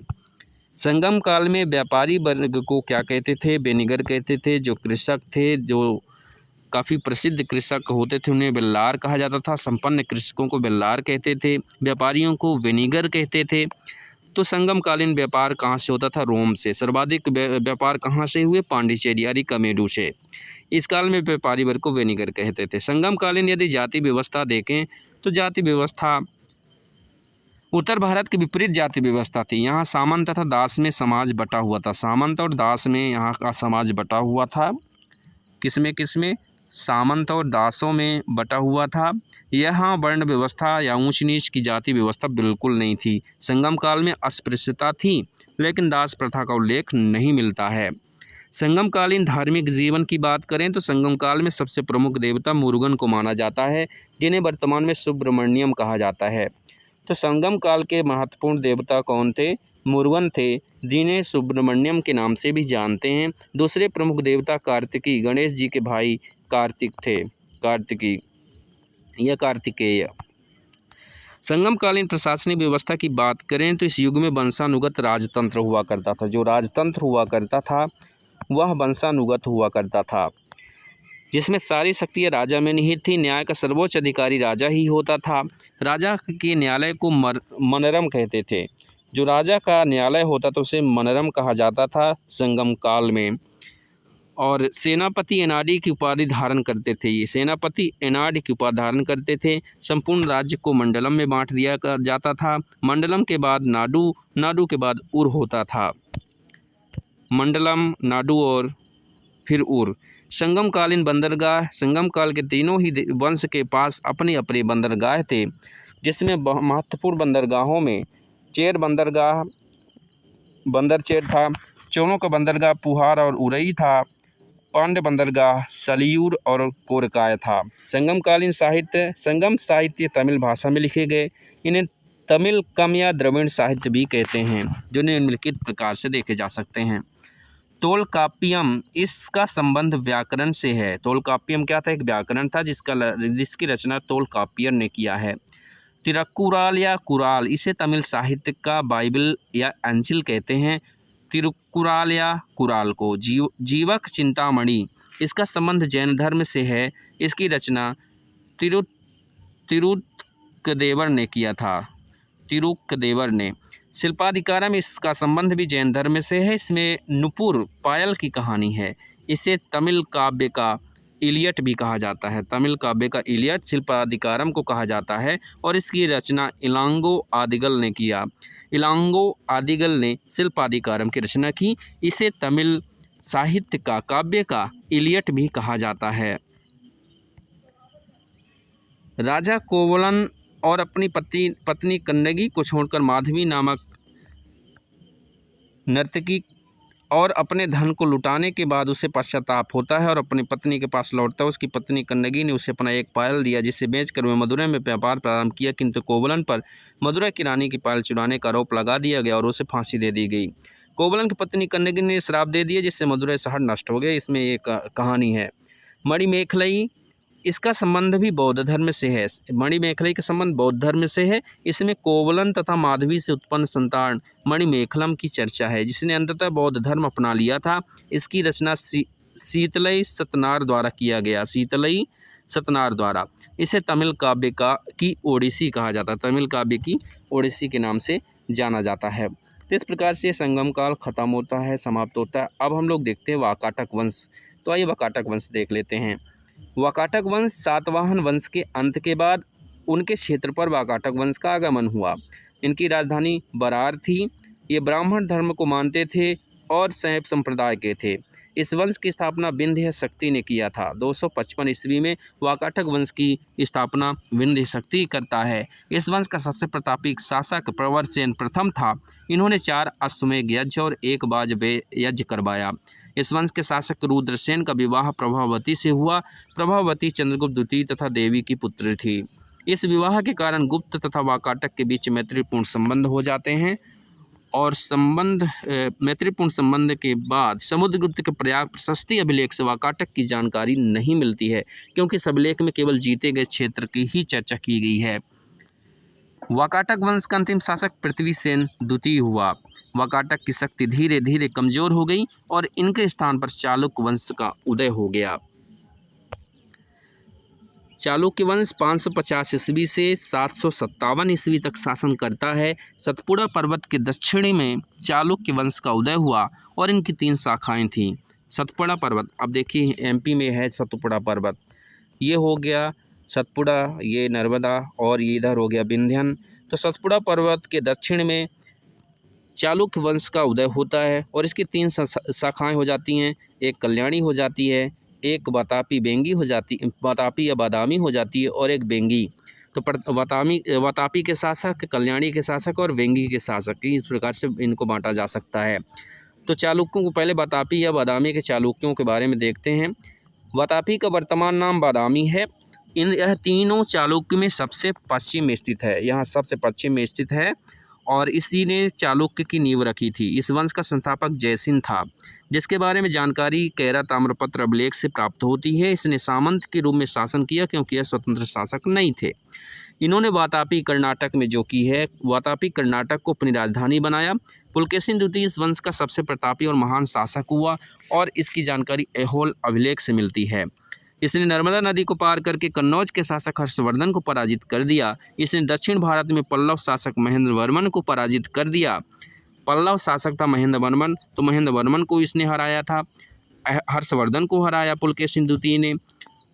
संगम काल में व्यापारी वर्ग को क्या कहते थे? बेनिगर कहते थे। जो कृषक थे, जो काफ़ी प्रसिद्ध कृषक होते थे, उन्हें बेल्लार कहा जाता था। संपन्न कृषकों को बेल्लार कहते थे, व्यापारियों को वेनिगर कहते थे। तो संगमकालीन व्यापार कहाँ से होता था? रोम से। सर्वाधिक व्यापार कहाँ से हुए? पांडिचेरी अरिकमेडु से। इस काल में व्यापारी वर्ग को वेनिगर कहते थे। संगमकालीन यदि जाति व्यवस्था देखें तो जाति व्यवस्था उत्तर भारत की विपरीत जाति व्यवस्था थी। यहाँ सामंत तथा दास में समाज बटा हुआ था। सामंत और दास में यहाँ का समाज बटा हुआ था। किसमें? सामंत और दासों में बटा हुआ था। यहाँ वर्ण व्यवस्था या ऊंच नीच की जाति व्यवस्था बिल्कुल नहीं थी। संगम काल में अस्पृश्यता थी लेकिन दास प्रथा का उल्लेख नहीं मिलता है। संगमकालीन धार्मिक जीवन की बात करें तो संगम काल में सबसे प्रमुख देवता मुरुगन को माना जाता है, जिन्हें वर्तमान में सुब्रमण्यम कहा जाता है। तो संगम काल के महत्वपूर्ण देवता कौन थे? मुरुगन थे, जिन्हें सुब्रमण्यम के नाम से भी जानते हैं। दूसरे प्रमुख देवता कार्तिकी, गणेश जी के भाई कार्तिक थे, कार्तिकी या कार्तिकेय। संगमकालीन प्रशासनिक व्यवस्था की बात करें तो इस युग में वंशानुगत राजतंत्र हुआ करता था। जो राजतंत्र हुआ करता था वह वंशानुगत हुआ करता था, जिसमें सारी शक्तियाँ राजा में निहित थी। न्याय का सर्वोच्च अधिकारी राजा ही होता था। राजा के न्यायालय को मनरम कहते थे। जो राजा का न्यायालय होता था उसे मनरम कहा जाता था संगम काल में। और सेनापति एनाडी की उपाधि धारण करते थे। ये सेनापति एनाडी की उपाधि धारण करते थे। संपूर्ण राज्य को मंडलम में बांट दिया जाता था। मंडलम के बाद नाडु, नाडु के बाद उर होता था। मंडलम, नाडु और फिर उर। संगमकालीन बंदरगाह, संगम काल के तीनों ही वंश के पास अपनी अपनी बंदरगाह थे, जिसमें महत्वपूर्ण बंदरगाहों में चेर बंदरगाह, बंदरचेर था। चोलों का बंदरगाह पुहार और उरई था। पांड्य बंदरगाह सलियूर और कोरकाय था। संगमकालीन साहित्य, संगम साहित्य तमिल भाषा में लिखे गए। इन्हें तमिल कम या द्रविड़ साहित्य भी कहते हैं, जो निम्नलिखित प्रकार से देखे जा सकते हैं। तोलकाप्पियम, इसका संबंध व्याकरण से है। तोलकाप्पियम क्या था? एक व्याकरण था जिसकी रचना तोलकाप्पियन ने किया है। तिरुक्कुराल या कुराल, इसे तमिल साहित्य का बाइबल या अंचिल कहते हैं। तिरुक्कुराल या कुराल को जीवक चिंतामणि, इसका संबंध जैन धर्म से है। इसकी रचना तिरुक्कदेवर ने किया था, तिरुक्कदेवर ने। शिल्पाधिकारम, इसका संबंध भी जैन धर्म से है। इसमें नुपुर पायल की कहानी है। इसे तमिल काव्य का इलियट भी कहा जाता है। तमिल काव्य का इलियट शिल्पाधिकारम को कहा जाता है और इसकी रचना इलांगो आदिगल ने किया। इलांगो आदिगल ने शिल्पाधिकारम की रचना की। इसे तमिल साहित्य का काव्य का इलियट भी कहा जाता है। राजा कोवलन और अपनी पत्नी कन्नगी को छोड़कर माधवी नामक नर्तकी और अपने धन को लुटाने के बाद उसे पश्चाताप होता है और अपनी पत्नी के पास लौटता है। उसकी पत्नी कन्नगी ने उसे अपना एक पायल दिया, जिसे बेचकर वह मदुरै में व्यापार प्रारंभ किया, किंतु कोवलन पर मदुरै की रानी की पायल चुराने का आरोप लगा दिया गया और उसे फांसी दे दी गई। कोवलन की पत्नी कन्नगी ने श्राप दे दिया, जिससे मदुरै शहर नष्ट हो गया। इसमें एक कहानी है। मणिमेखलई, इसका संबंध भी बौद्ध धर्म से है। मणिमेखलई का संबंध बौद्ध धर्म से है। इसमें कोवलन तथा माधवी से उत्पन्न संतान मणिमेखलम की चर्चा है, जिसने अंततः बौद्ध धर्म अपना लिया था। इसकी रचना शीतलई सतनार द्वारा किया गया, शीतलई सतनार द्वारा। इसे तमिल काव्य की ओडिसी कहा जाता है। तमिल काव्य की ओडिसी के नाम से जाना जाता है। तो इस प्रकार से संगम काल खत्म होता है, समाप्त होता है। अब हम लोग देखते हैं वाकाटक वंश। तो आइए वाकाटक वंश देख लेते हैं। वाकाटक वंश सातवाहन वंश के अंत के बाद उनके क्षेत्र पर वाकाटक वंश का आगमन हुआ। इनकी राजधानी बरार थी। ये ब्राह्मण धर्म को मानते थे और शैव संप्रदाय के थे। इस वंश की स्थापना विंध्य शक्ति ने किया था। 255 ईस्वी में वाकाटक वंश की स्थापना विंध्य शक्ति करता है। इस वंश का सबसे प्रतापी शासक प्रवरसेन प्रथम था। इन्होंने 4 अश्वमेध यज्ञ और 1 वाजपेय यज्ञ करवाया। इस वंश के शासक रुद्रसेन का विवाह प्रभावती से हुआ। प्रभावती चंद्रगुप्त द्वितीय तथा देवी की पुत्री थी। इस विवाह के कारण गुप्त तथा वाकाटक के बीच मैत्रीपूर्ण संबंध हो जाते हैं और मैत्रीपूर्ण संबंध के बाद समुद्रगुप्त के प्रयाग प्रशस्ति अभिलेख से वाकाटक की जानकारी नहीं मिलती है, क्योंकि इस अभिलेख में केवल जीते गए क्षेत्र की ही चर्चा की गई है। वाकाटक वंश का अंतिम शासक पृथ्वीसेन द्वितीय हुआ। वाकाटक की शक्ति धीरे धीरे कमजोर हो गई और इनके स्थान पर चालुक्य वंश का उदय हो गया। चालुक्य वंश 550 ईस्वी से 757 ईस्वी तक शासन करता है। सतपुड़ा पर्वत के दक्षिणी में चालुक्य वंश का उदय हुआ और इनकी 3 शाखाएं थीं। सतपुड़ा पर्वत, अब देखिए एमपी में है सतपुड़ा पर्वत, ये हो गया सतपुड़ा, ये नर्मदा और ये इधर हो गया विंध्यन। तो सतपुड़ा पर्वत के दक्षिण में चालुक्य वंश का उदय होता है और इसकी 3 शाखाएं हो जाती हैं। एक कल्याणी हो जाती है, एक वातापी बेंगी हो जाती, वातापी या बादामी हो जाती है और एक बेंगी। तो वातापी के शासक, कल्याणी के शासक और बेंगी के शासक, इस प्रकार से इनको बांटा जा सकता है। तो चालुक्यों को पहले वातापी या बादामी के चालुक्यों के बारे में देखते हैं। वातापी का वर्तमान नाम बादामी है। यह तीनों चालुक्य में सबसे पश्चिम स्थित है, यहाँ सबसे पश्चिम में स्थित है और इसी ने चालुक्य की नींव रखी थी। इस वंश का संस्थापक जयसिंह था, जिसके बारे में जानकारी कैरा ताम्रपत्र अभिलेख से प्राप्त होती है। इसने सामंत के रूप में शासन किया क्योंकि यह स्वतंत्र शासक नहीं थे। इन्होंने वातापी कर्नाटक में जो की है, वातापी कर्नाटक को अपनी राजधानी बनाया। पुलकेशिन द्वितीय इस वंश का सबसे प्रतापी और महान शासक हुआ और इसकी जानकारी ऐहोल अभिलेख से मिलती है। इसने नर्मदा नदी को पार करके कन्नौज के शासक हर्षवर्धन को पराजित कर दिया। इसने दक्षिण भारत में पल्लव शासक महेंद्र वर्मन को पराजित कर दिया। पल्लव शासक था महेंद्र वर्मन, तो महेंद्र वर्मन को इसने हराया था, हर्षवर्धन को हराया पुलकेशिन द्वितीय ने,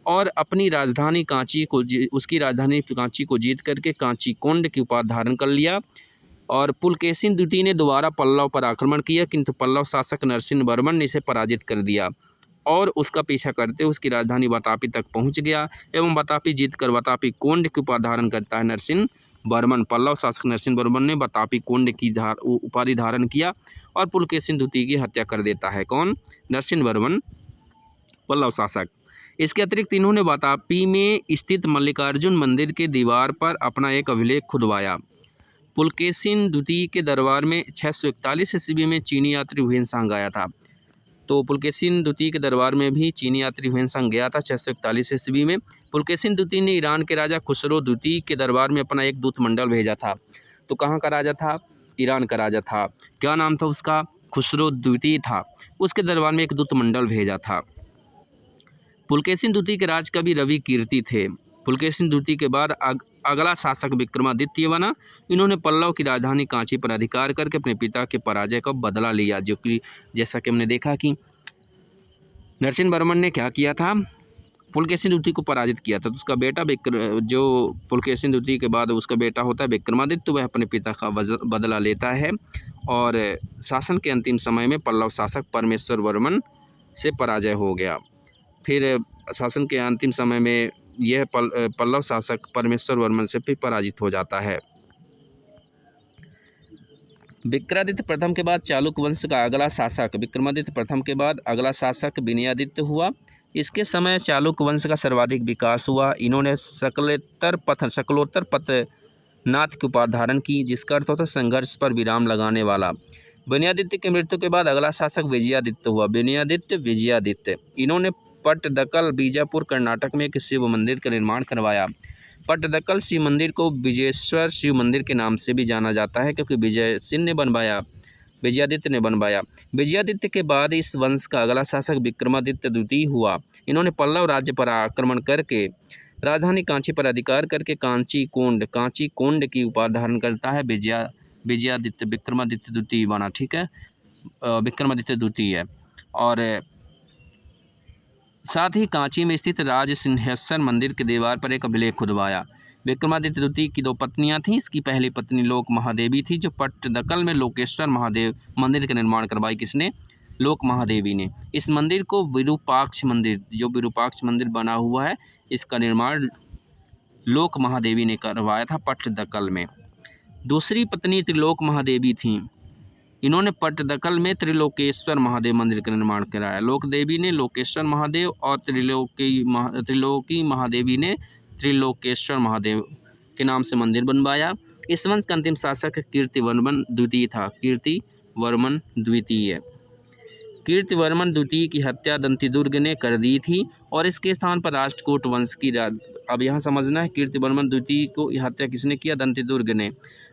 और अपनी राजधानी कांची को उसकी राजधानी कांची को जीत करके कांची कोंड की उपाधि धारण कर लिया। और पुलकेशिन द्वितीय ने दोबारा पल्लव पर आक्रमण किया, किंतु पल्लव शासक नरसिंह वर्मन ने इसे पराजित कर दिया और उसका पीछा करते उसकी राजधानी वातापी तक पहुंच गया एवं वातापी जीतकर वातापी कोंड की उपाधि धारण करता है नरसिंह वर्मन। पल्लव शासक नरसिंह वर्मन ने वातापी कोंड की उपाधि धारण किया और पुलकेशिन द्वितीय की हत्या कर देता है। कौन? नरसिंह वर्मन, पल्लव शासक। इसके अतिरिक्त इन्होंने वातापी में स्थित मल्लिकार्जुन मंदिर के दीवार पर अपना एक अभिलेख खुदवाया। पुलकेशिन द्वितीय के दरबार में 641 ईस्वी में चीनी यात्री हुएनसांग आया था। तो पुलकेशिन द्वितीय के दरबार में भी चीनी यात्री हुएनसांग गया था 641 ईस्वी में। पुलकेशिन द्वितीय ने ईरान के राजा खुसरो द्वितीय के दरबार में अपना एक दूत मंडल भेजा था। तो कहाँ का राजा था? ईरान का राजा था। क्या नाम था उसका? खुसरो द्वितीय था। उसके दरबार में एक दूत मंडल भेजा था। पुलकेशिन द्वितीय के राजकवि रवि कीर्ति थे। पुलकेशिन द्वितीय के बाद अगला शासक विक्रमादित्य बना। इन्होंने पल्लव की राजधानी कांची पर अधिकार करके अपने पिता के पराजय का बदला लिया, जो कि जैसा कि हमने देखा कि नरसिंह वर्मन ने क्या किया था, पुलकेशिन द्वितीय को पराजित किया था। तो उसका बेटा जो पुलकेशिन द्वितीय के बाद उसका बेटा होता है विक्रमादित्य, वह अपने पिता का बदला लेता है और शासन के अंतिम समय में पल्लव शासक परमेश्वर वर्मन से पराजय हो गया। फिर शासन के अंतिम समय में यह पल्लव शासक परमेश्वर वर्मन से फिर पराजित हो जाता है। विक्रमादित्य प्रथम के बाद चालुक्य वंश का अगला शासक विक्रमादित्य प्रथम के बाद अगला शासक विनयादित्य हुआ। इसके समय चालुक्य वंश का सर्वाधिक विकास हुआ। इन्होंने शकलोत्तर पथनाथ की उपाधि धारण की, जिसका अर्थ होता है संघर्ष पर विराम लगाने वाला। विनयादित्य की मृत्यु के बाद अगला शासक विजयादित्य हुआ। विजयादित्य इन्होंने पट्टदकल बीजापुर कर्नाटक में एक शिव मंदिर का निर्माण करवाया। पट्टदकल शिव मंदिर को विजयेश्वर शिव मंदिर के नाम से भी जाना जाता है, क्योंकि विजयादित्य ने बनवाया। विजयादित्य के बाद इस वंश का अगला शासक विक्रमादित्य द्वितीय हुआ। इन्होंने पल्लव राज्य पर आक्रमण करके राजधानी कांची पर अधिकार करके कांची कोंड की उपाधि धारण करता है। विक्रमादित्य द्वितीय बना, ठीक है, विक्रमादित्य द्वितीय। और साथ ही कांची में स्थित राज सिंहेश्वर मंदिर के दीवार पर एक अभिलेख खुदवाया। विक्रमादित्य द्वितीय की 2 पत्नियां थीं। इसकी पहली पत्नी लोक महादेवी थी, जो पट्टदकल में लोकेश्वर महादेव मंदिर का निर्माण करवाई। किसने? लोक महादेवी ने। इस मंदिर को विरूपाक्ष मंदिर बना हुआ है, इसका निर्माण लोक महादेवी ने करवाया था पट्टदकल में। दूसरी पत्नी त्रिलोक महादेवी थीं। इन्होंने पट्टदकल में त्रिलोकेश्वर महादेव मंदिर का निर्माण कराया। लोक देवी ने लोकेश्वर महादेव और त्रिलोकी महादेवी ने त्रिलोकेश्वर महादेव के नाम से मंदिर बनवाया। इस वंश का अंतिम शासक कीर्तिवर्मन द्वितीय था। कीर्तिवर्मन द्वितीय की हत्या दंतिदुर्ग ने कर दी थी और इसके स्थान पर राष्ट्रकूट वंश की अब यहाँ समझना है, कीर्तिवर्मन द्वितीय को हत्या किसने किया? दंतिदुर्ग ने।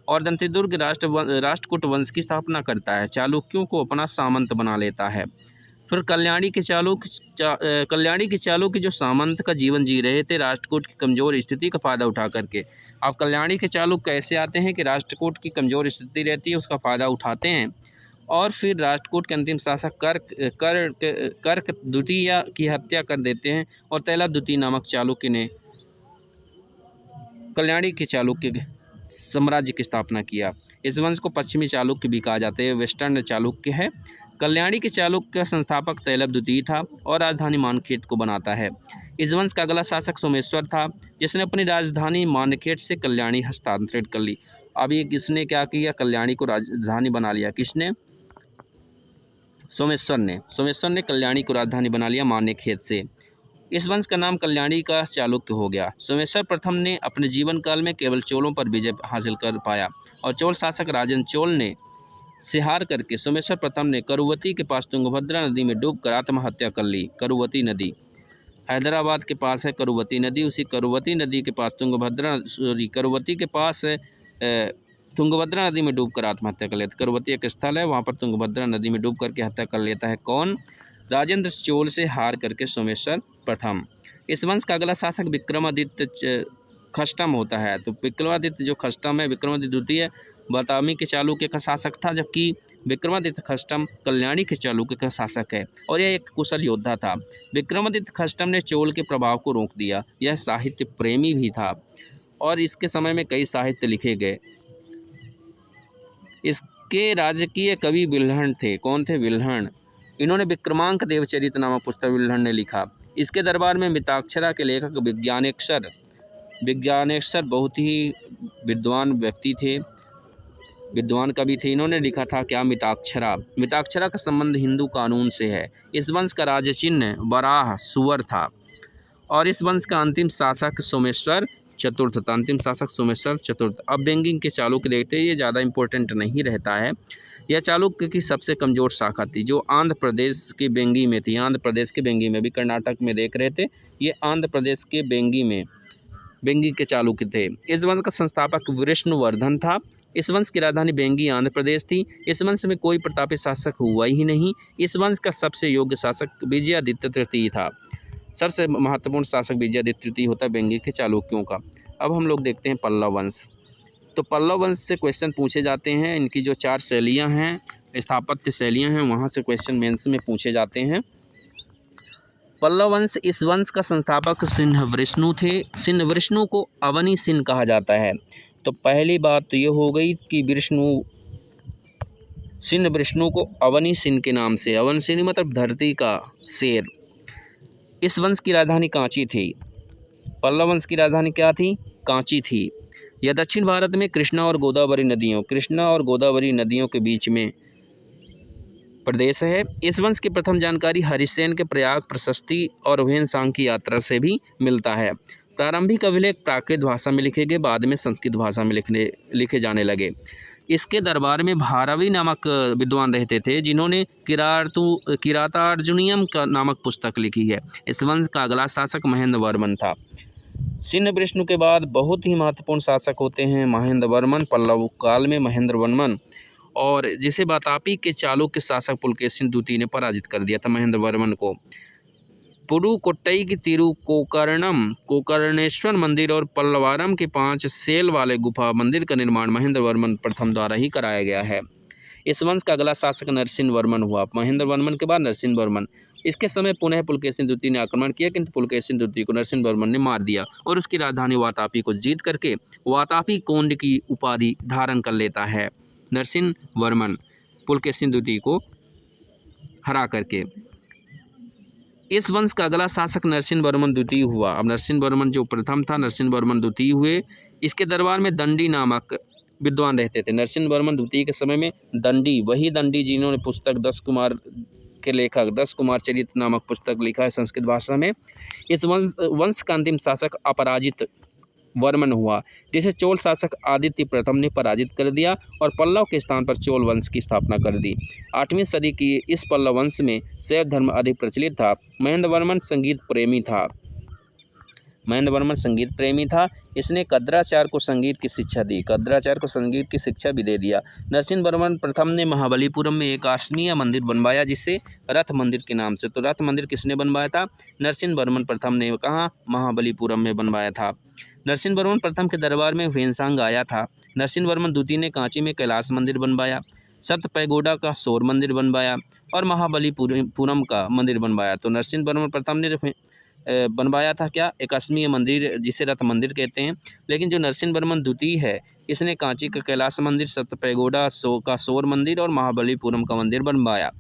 और दंतिदुर्ग राष्ट्रकूट वंश की स्थापना करता है, चालुक्यों को अपना सामंत बना लेता है। फिर कल्याणी के चालुक्य जो सामंत का जीवन जी रहे थे राष्ट्रकूट की कमज़ोर स्थिति का फ़ायदा उठा करके। अब कल्याणी के चालुक्य कैसे आते हैं कि राष्ट्रकूट की कमज़ोर स्थिति रहती है, उसका फ़ायदा उठाते हैं और फिर राष्ट्रकूट के अंतिम शासक कर्क द्वितीय की हत्या कर देते हैं और तैलव द्वितीय नामक चालुक्य ने कल्याणी के चालुक्य साम्राज्य की स्थापना किया। इस वंश को पश्चिमी चालुक्य भी कहा जाता है, वेस्टर्न चालुक्य है। कल्याणी के चालुक्य का संस्थापक तैलव द्वितीय था और राजधानी मानखेड़ को बनाता है। इस वंश का अगला शासक सोमेश्वर था, जिसने अपनी राजधानी मानखेड़ से कल्याणी हस्तांतरित कर ली। अब ये किसने क्या किया? कल्याणी को राजधानी बना लिया। किसने? सोमेश्वर ने कल्याणी को राजधानी बना लिया मानेखेत से। इस वंश का नाम कल्याणी का चालुक्य हो गया। सोमेश्वर प्रथम ने अपने जीवन काल में केवल चोलों पर विजय हासिल कर पाया और चोल शासक राजन चोल ने से हार करके सोमेश्वर प्रथम ने करुवती के पास तुंगभद्रा नदी में डूबकर आत्महत्या कर ली। करुवती नदी हैदराबाद के पास है करुवती नदी, उसी करुवती नदी के पास करुवती के पास तुंगभद्रा नदी में डूबकर आत्महत्या कर लेता। करुवती एक स्थल है, वहाँ पर तुंगभद्रा नदी में डूब करके हत्या कर लेता है कौन? राजेंद्र चोल से हार करके सोमेश्वर प्रथम। इस वंश का अगला शासक विक्रमादित्य खष्टम होता है। तो विक्रमादित्य जो खष्टम है, विक्रमादित्य द्वितीय बादामी के चालुक्य का शासक था, जबकि विक्रमादित्य खष्टम कल्याणी के चालुक्य का शासक है और यह एक कुशल योद्धा था। विक्रमादित्य खष्टम ने चोल के प्रभाव को रोक दिया। यह साहित्य प्रेमी भी था और इसके समय में कई साहित्य लिखे गए। इसके राजकीय कवि विल्हण थे। कौन थे? विल्हण। इन्होंने विक्रमांक देवचरित नामक पुस्तक विल्हण ने लिखा। इसके दरबार में मिताक्षरा के लेखक विज्ञानेश्वर बहुत ही विद्वान व्यक्ति थे, विद्वान कवि थे। इन्होंने लिखा था क्या? मिताक्षरा का संबंध हिंदू कानून से है। इस वंश का राज्य चिन्ह वराह सुअर था और इस वंश का अंतिम शासक सोमेश्वर चतुर्थ था। अंतिम शासक सोमेश्वर चतुर्थ। अब बेंगिंग के चालुक्य देखते हैं, ये ज़्यादा इंपॉर्टेंट नहीं रहता है। यह चालुक्य की सबसे कमज़ोर शाखा थी जो आंध्र प्रदेश के बेंगी में थी। आंध्र प्रदेश के बेंगी में, भी कर्नाटक में देख रहे थे, ये आंध्र प्रदेश के बेंगी के चालुक्य थे। इस वंश का संस्थापक विष्णुवर्धन था। इस वंश की राजधानी बेंगी आंध्र प्रदेश थी। इस वंश में कोई प्रतापी शासक हुआ ही नहीं। इस वंश का सबसे योग्य शासक विजयादित्य तृतीय था। सबसे महत्वपूर्ण शासक विजयादित्य तृतीय होता है बेंगी के चालुक्यों का। अब हम लोग देखते हैं पल्लव वंश। तो पल्लव वंश से क्वेश्चन पूछे जाते हैं। इनकी जो 4 शैलियाँ हैं, स्थापत्य शैलियाँ हैं, वहाँ से क्वेश्चन मेंस में पूछे जाते हैं। पल्लव वंश, इस वंश का संस्थापक सिंहवृष्णु थे। सिंहवृष्णु को अवनी सिंह कहा जाता है। तो पहली बात तो ये हो गई कि सिंहवृष्णु को अवनी सिंह के नाम से, अवन सिंह मतलब धरती का शेर। इस वंश की राजधानी कांची थी। पल्लव वंश की राजधानी क्या थी? कांची थी। यह दक्षिण भारत में कृष्णा और गोदावरी नदियों के बीच में प्रदेश है। इस वंश की प्रथम जानकारी हरिसेन के प्रयाग प्रशस्ति और व्हेनसांग की यात्रा से भी मिलता है। प्रारंभिक अभिलेख प्राकृत भाषा में लिखे गए, बाद में संस्कृत भाषा में लिखे जाने लगे। इसके दरबार में भारवी नामक विद्वान रहते थे जिन्होंने किरातार्जुनियम का नामक पुस्तक लिखी है। इस वंश का अगला शासक महेंद्र वर्मन था। सिंहवृष्णु के बाद बहुत ही महत्वपूर्ण शासक होते हैं महेंद्र वर्मन। पल्लव काल में महेंद्र वर्मन, और जिसे वातापी के चालुक्य शासक पुलकेशिन द्वितीय ने पराजित कर दिया था महेंद्र वर्मन को। पुडुकोट्टई की कोकर्णेश्वर मंदिर और पल्लवारम के 5 सेल वाले गुफा मंदिर का निर्माण महेंद्र वर्मन प्रथम द्वारा ही कराया गया है। इस वंश का अगला शासक नरसिंह वर्मन हुआ। महेंद्र वर्मन के बाद नरसिंह वर्मन। इसके समय पुनः पुलकेशिन द्वितीय ने आक्रमण किया, किंतु पुलकेशिन द्वितीय को नरसिंह वर्मन ने मार दिया और उसकी राजधानी वातापी को जीत करके वातापी कोंड की उपाधि धारण कर लेता है नरसिंह वर्मन, पुलकेशिन द्वितीय को हरा करके। इस वंश का अगला शासक नरसिंह वर्मन द्वितीय हुआ। अब नरसिंह वर्मन जो प्रथम था, नरसिंह वर्मन द्वितीय हुए। इसके दरबार में दंडी नामक विद्वान रहते थे। नरसिंह वर्मन द्वितीय के समय में दंडी, वही दंडी जिन्होंने पुस्तक 10 कुमार के लेखक 10 कुमार चरित नामक पुस्तक लिखा है संस्कृत भाषा में। इस वंश का अंतिम शासक अपराजित वर्मन हुआ, जिसे चोल शासक आदित्य प्रथम ने पराजित कर दिया और पल्लव के स्थान पर चोल वंश की स्थापना कर दी। 8वीं सदी की इस पल्लव वंश में शैव धर्म अधिक प्रचलित था। महेंद्र वर्मन संगीत प्रेमी था। इसने कद्राचार्य को संगीत की शिक्षा भी दे दिया। नरसिंह वर्मन प्रथम ने महाबलीपुरम में एक आसनीय मंदिर बनवाया जिसे रथ मंदिर के नाम से। तो रथ मंदिर किसने बनवाया था? नरसिंह वर्मन प्रथम ने। कहाँ? महाबलीपुरम में बनवाया था। नरसिंह वर्मन प्रथम के दरबार में व्हेनसांग आया था। नरसिंह वर्मन द्वितीय ने कांची में कैलाश मंदिर बनवाया, सप्त पैगोडा का सौर मंदिर बनवाया और महाबलीपुरम का मंदिर बनवाया। तो नरसिंह वर्मन प्रथम ने बनवाया था क्या? एक आसनीय मंदिर जिसे रथ मंदिर कहते हैं। लेकिन जो नरसिंह वर्मन द्वितीय है, इसने कांची का कैलाश मंदिर, सप्त पैगोडा का सौर मंदिर और महाबलीपुरम का मंदिर बनवाया।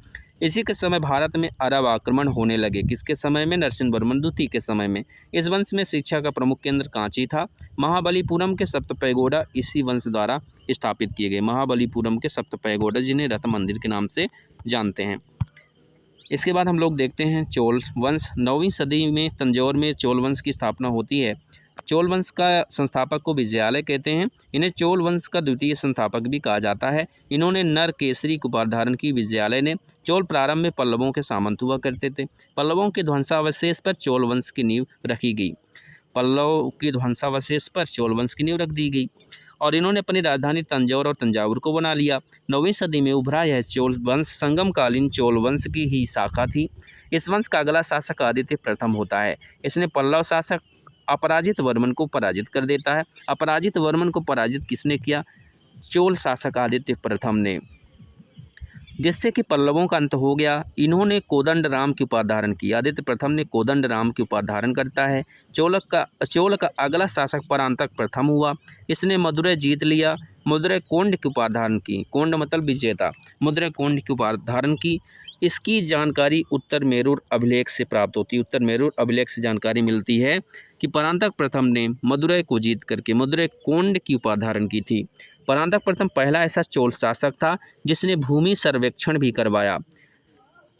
इसी के समय भारत में अरब आक्रमण होने लगे। किसके समय में? नरसिंह वर्मन द्वितीय के समय में। इस वंश में शिक्षा का प्रमुख केंद्र कांची था। महाबलीपुरम के सप्त पैगोडा इसी वंश द्वारा स्थापित किए गए। महाबलीपुरम के सप्त पैगोडा जिन्हें रथ मंदिर के नाम से जानते हैं। इसके बाद हम लोग देखते हैं चोल वंश। 9वीं सदी में तंजौर में चोल वंश की स्थापना होती है। चोल वंश का संस्थापक को विजयालय कहते हैं। इन्हें चोल वंश का द्वितीय संस्थापक भी कहा जाता है। इन्होंने नर केसरी की उपाधि धारण की। विजयालय ने चोल प्रारंभ में पल्लवों के सामंत हुआ करते थे। पल्लवों के ध्वंसावशेष पर चोल वंश की नींव रखी गई। पल्लव की ध्वंसावशेष पर चोल वंश की नींव रख दी गई और इन्होंने अपनी राजधानी तंजौर और तंजावुर को बना लिया। 9वीं सदी में उभरा यह चोल वंश संगमकालीन चोल वंश की ही शाखा थी। इस वंश का अगला शासक आदित्य प्रथम होता है। इसने पल्लव शासक अपराजित वर्मन को पराजित कर देता है। अपराजित वर्मन को पराजित किसने किया? चोल शासक आदित्य प्रथम ने, जिससे कि पल्लवों का अंत हो गया। इन्होंने कोदंड राम की उपाधि धारण की। आदित्य प्रथम ने कोदंड राम की उपाधि धारण करता है। चोल का अगला शासक परांतक प्रथम हुआ। इसने मदुरै जीत लिया। मदुरै कोंड की उपाधि धारण की। कोंड मतलब विजेता। मदुरै कोंड की उपाधि धारण की। इसकी जानकारी उत्तर मेरूर अभिलेख से प्राप्त होती है। उत्तर मेरूर अभिलेख से जानकारी मिलती है कि परांतक प्रथम ने मदुरै को जीत करके मदुरै कोंड की उपाधि धारण की थी। परांतक प्रथम पहला ऐसा चोल शासक था जिसने भूमि सर्वेक्षण भी करवाया।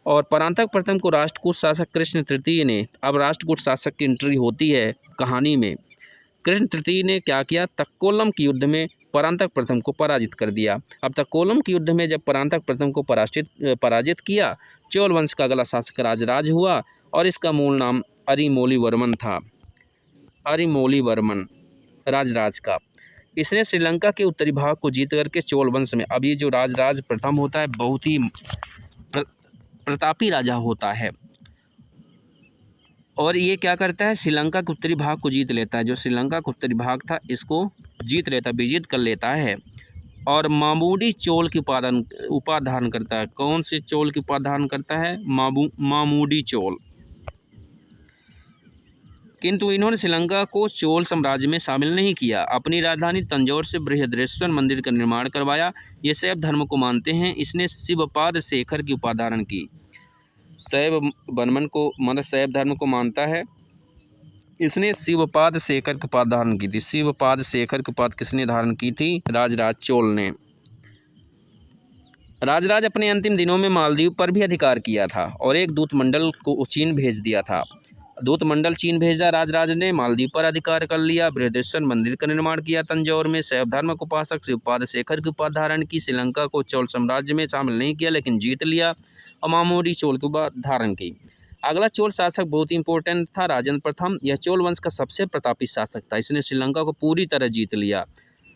और परांतक प्रथम को राष्ट्रकूट शासक कृष्ण तृतीय ने, अब राष्ट्रकूट शासक की एंट्री होती है कहानी में। कृष्ण तृतीय ने क्या किया? तक्कोलम के युद्ध में परांतक प्रथम को पराजित कर दिया। अब तक्कोलम के युद्ध में जब परांतक प्रथम को पराजित किया, चोल वंश का अगला शासक राजराज हुआ और इसका मूल नाम अरिमोलीवर्मन था। अरिमोलीवर्मन राजराज का। इसने श्रीलंका के उत्तरी भाग को जीत करके चोल वंश में, अब ये जो राजराज प्रथम होता है बहुत ही प्रतापी राजा होता है और ये क्या करता है? श्रीलंका के उत्तरी भाग को जीत लेता है। जो श्रीलंका का उत्तरी भाग था इसको जीत लेता, विजित कर लेता है और मामूडी चोल की उपाधि धारण करता है। कौन से चोल की उपाधि धारण करता है? मामूडी चोल। किंतु इन्होंने श्रीलंका को चोल साम्राज्य में शामिल नहीं किया। अपनी राजधानी तंजौर से बृहद्रेश्वर मंदिर का निर्माण करवाया। ये शैव धर्म को मानते हैं। इसने शिवपाद शेखर की उपाधि धारण की। शैव वर्मन को मतलब शैव धर्म को मानता है। इसने शिवपाद शेखर की उपाधि धारण की थी। शिवपाद शेखर की उपाधि किसने धारण की थी? राजराज चोल ने। राजराज अपने अंतिम दिनों में मालदीव पर भी अधिकार किया था और एक दूत मंडल को चीन भेज दिया था। दूत मंडल चीन भेजा। राजराज ने मालदीव पर अधिकार कर लिया। बृहदेश्वर मंदिर का निर्माण किया। तंजौर में शैव धर्म को उपासक शिवपाद शेखर की उपाधि धारण की। श्रीलंका को चोल साम्राज्य में शामिल नहीं किया लेकिन जीत लिया और मामूडी चोल की उपाधि धारण की। अगला चोल शासक बहुत ही इंपॉर्टेंट था, राजेंद्र प्रथम। यह चोल वंश का सबसे प्रतापी शासक था। इसने श्रीलंका को पूरी तरह जीत लिया।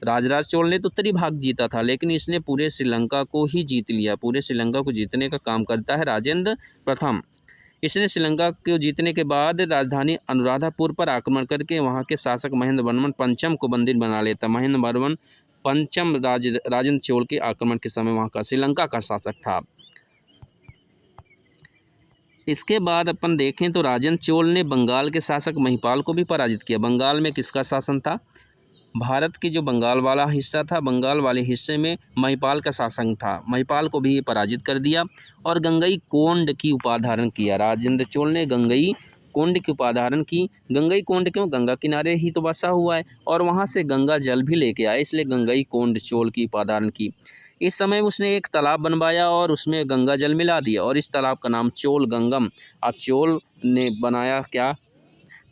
राजराज चोल ने तो उत्तरी भाग जीता था लेकिन इसने पूरे श्रीलंका को ही जीत लिया। पूरे श्रीलंका को जीतने का काम करता है राजेंद्र प्रथम। इसने श्रीलंका को जीतने के बाद राजधानी अनुराधापुर पर आक्रमण करके वहां के शासक महेंद्र वर्मन पंचम को बंदी बना लेता। महेंद्र वर्मन पंचम राजेंद्र चोल के आक्रमण के समय वहां का श्रीलंका का शासक था। इसके बाद अपन देखें तो राजेंद्र चोल ने बंगाल के शासक महिपाल को भी पराजित किया। बंगाल में किसका शासन था? भारत की जो बंगाल वाला हिस्सा था, बंगाल वाले हिस्से में महिपाल का शासन था। महिपाल को भी ये पराजित कर दिया और गंगई कोंड की उपाधि धारण किया। राजेंद्र चोल ने गंगई कोंड की उपाधि धारण की। गंगई कोंड क्यों? गंगा किनारे ही तो बसा हुआ है और वहाँ से गंगा जल भी लेके आए, इसलिए गंगई कोंड चोल की उपाधि धारण की। इस समय उसने एक तालाब बनवाया और उसमें गंगा जल मिला दिया और इस तालाब का नाम चोल गंगम। अब चोल ने बनाया क्या?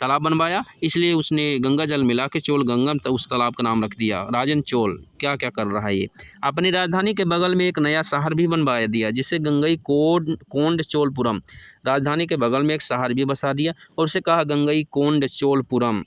तालाब बनवाया, इसलिए उसने गंगा जल मिला के चोल गंगम तो उस तालाब का नाम रख दिया। राजेंद्र चोल क्या क्या कर रहा है ये? अपनी राजधानी के बगल में एक नया शहर भी बनवा दिया जिसे गंगई कोंड चोलपुरम। राजधानी के बगल में एक शहर भी बसा दिया और उसे कहा गंगई कोंड चोलपुरम।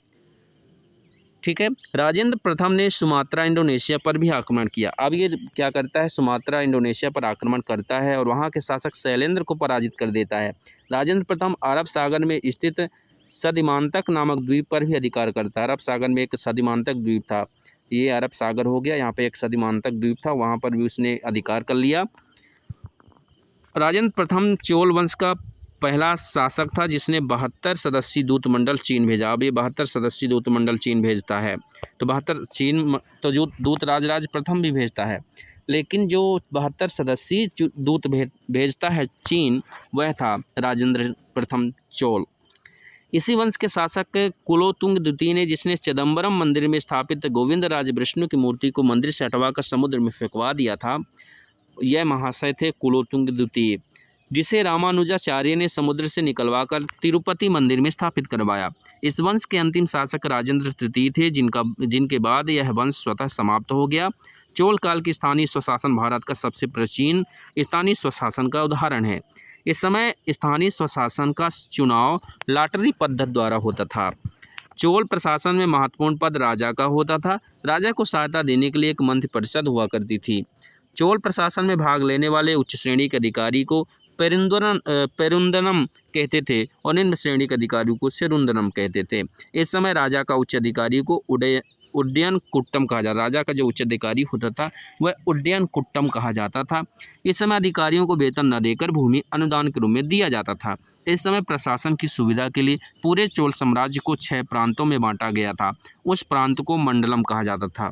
ठीक है। राजेंद्र प्रथम ने सुमात्रा इंडोनेशिया पर भी आक्रमण किया। अब ये क्या करता है? सुमात्रा इंडोनेशिया पर आक्रमण करता है और वहाँ के शासक शैलेंद्र को पराजित कर देता है। राजेंद्र प्रथम अरब सागर में स्थित सदिमांतक नामक द्वीप पर भी अधिकार करता है। अरब सागर में एक सदिमांतक द्वीप था, ये अरब सागर हो गया, यहाँ पे एक सदिमांतक द्वीप था, वहाँ पर भी उसने अधिकार कर लिया। राजेंद्र प्रथम चोल वंश का पहला शासक था जिसने 72 सदस्यीय दूत मंडल चीन भेजा। अब ये 72 सदस्यीय दूत मंडल चीन भेजता है तो 72 चीन तो जो दूत राजराज प्रथम भी भेजता है, लेकिन जो 72 सदस्यीय दूत भेजता है चीन, वह था राजेंद्र प्रथम चोल। इसी वंश के शासक कुलोतुंग द्वितीय ने, जिसने चिदम्बरम मंदिर में स्थापित गोविंद राज विष्णु की मूर्ति को मंदिर से हटवाकर समुद्र में फेंकवा दिया था, यह महाशय थे कुलोतुंग द्वितीय। जिसे रामानुजाचार्य ने समुद्र से निकलवाकर तिरुपति मंदिर में स्थापित करवाया। इस वंश के अंतिम शासक राजेंद्र तृतीय थे, जिनके बाद यह वंश स्वतः समाप्त हो गया। चोल काल की स्थानीय स्वशासन भारत का सबसे प्राचीन स्थानीय स्वशासन का उदाहरण है। इस समय स्थानीय स्वशासन का चुनाव लॉटरी पद्धति द्वारा होता था। चोल प्रशासन में महत्वपूर्ण पद राजा का होता था। राजा को सहायता देने के लिए एक मंत्री परिषद हुआ करती थी। चोल प्रशासन में भाग लेने वाले उच्च श्रेणी के अधिकारी को पेरुंदनम कहते थे और निम्न श्रेणी के अधिकारियों को सेरुंदनम कहते थे। इस समय राजा का उच्च अधिकारी को उड्डयन कुट्टम कहा जाता। राजा का जो उच्च अधिकारी होता था वह उड्डयन कुट्टम कहा जाता था। इस समय अधिकारियों को वेतन न देकर भूमि अनुदान के रूप में दिया जाता था। इस समय प्रशासन की सुविधा के लिए पूरे चोल साम्राज्य को 6 प्रांतों में बांटा गया था। उस प्रांत को मंडलम कहा जाता था।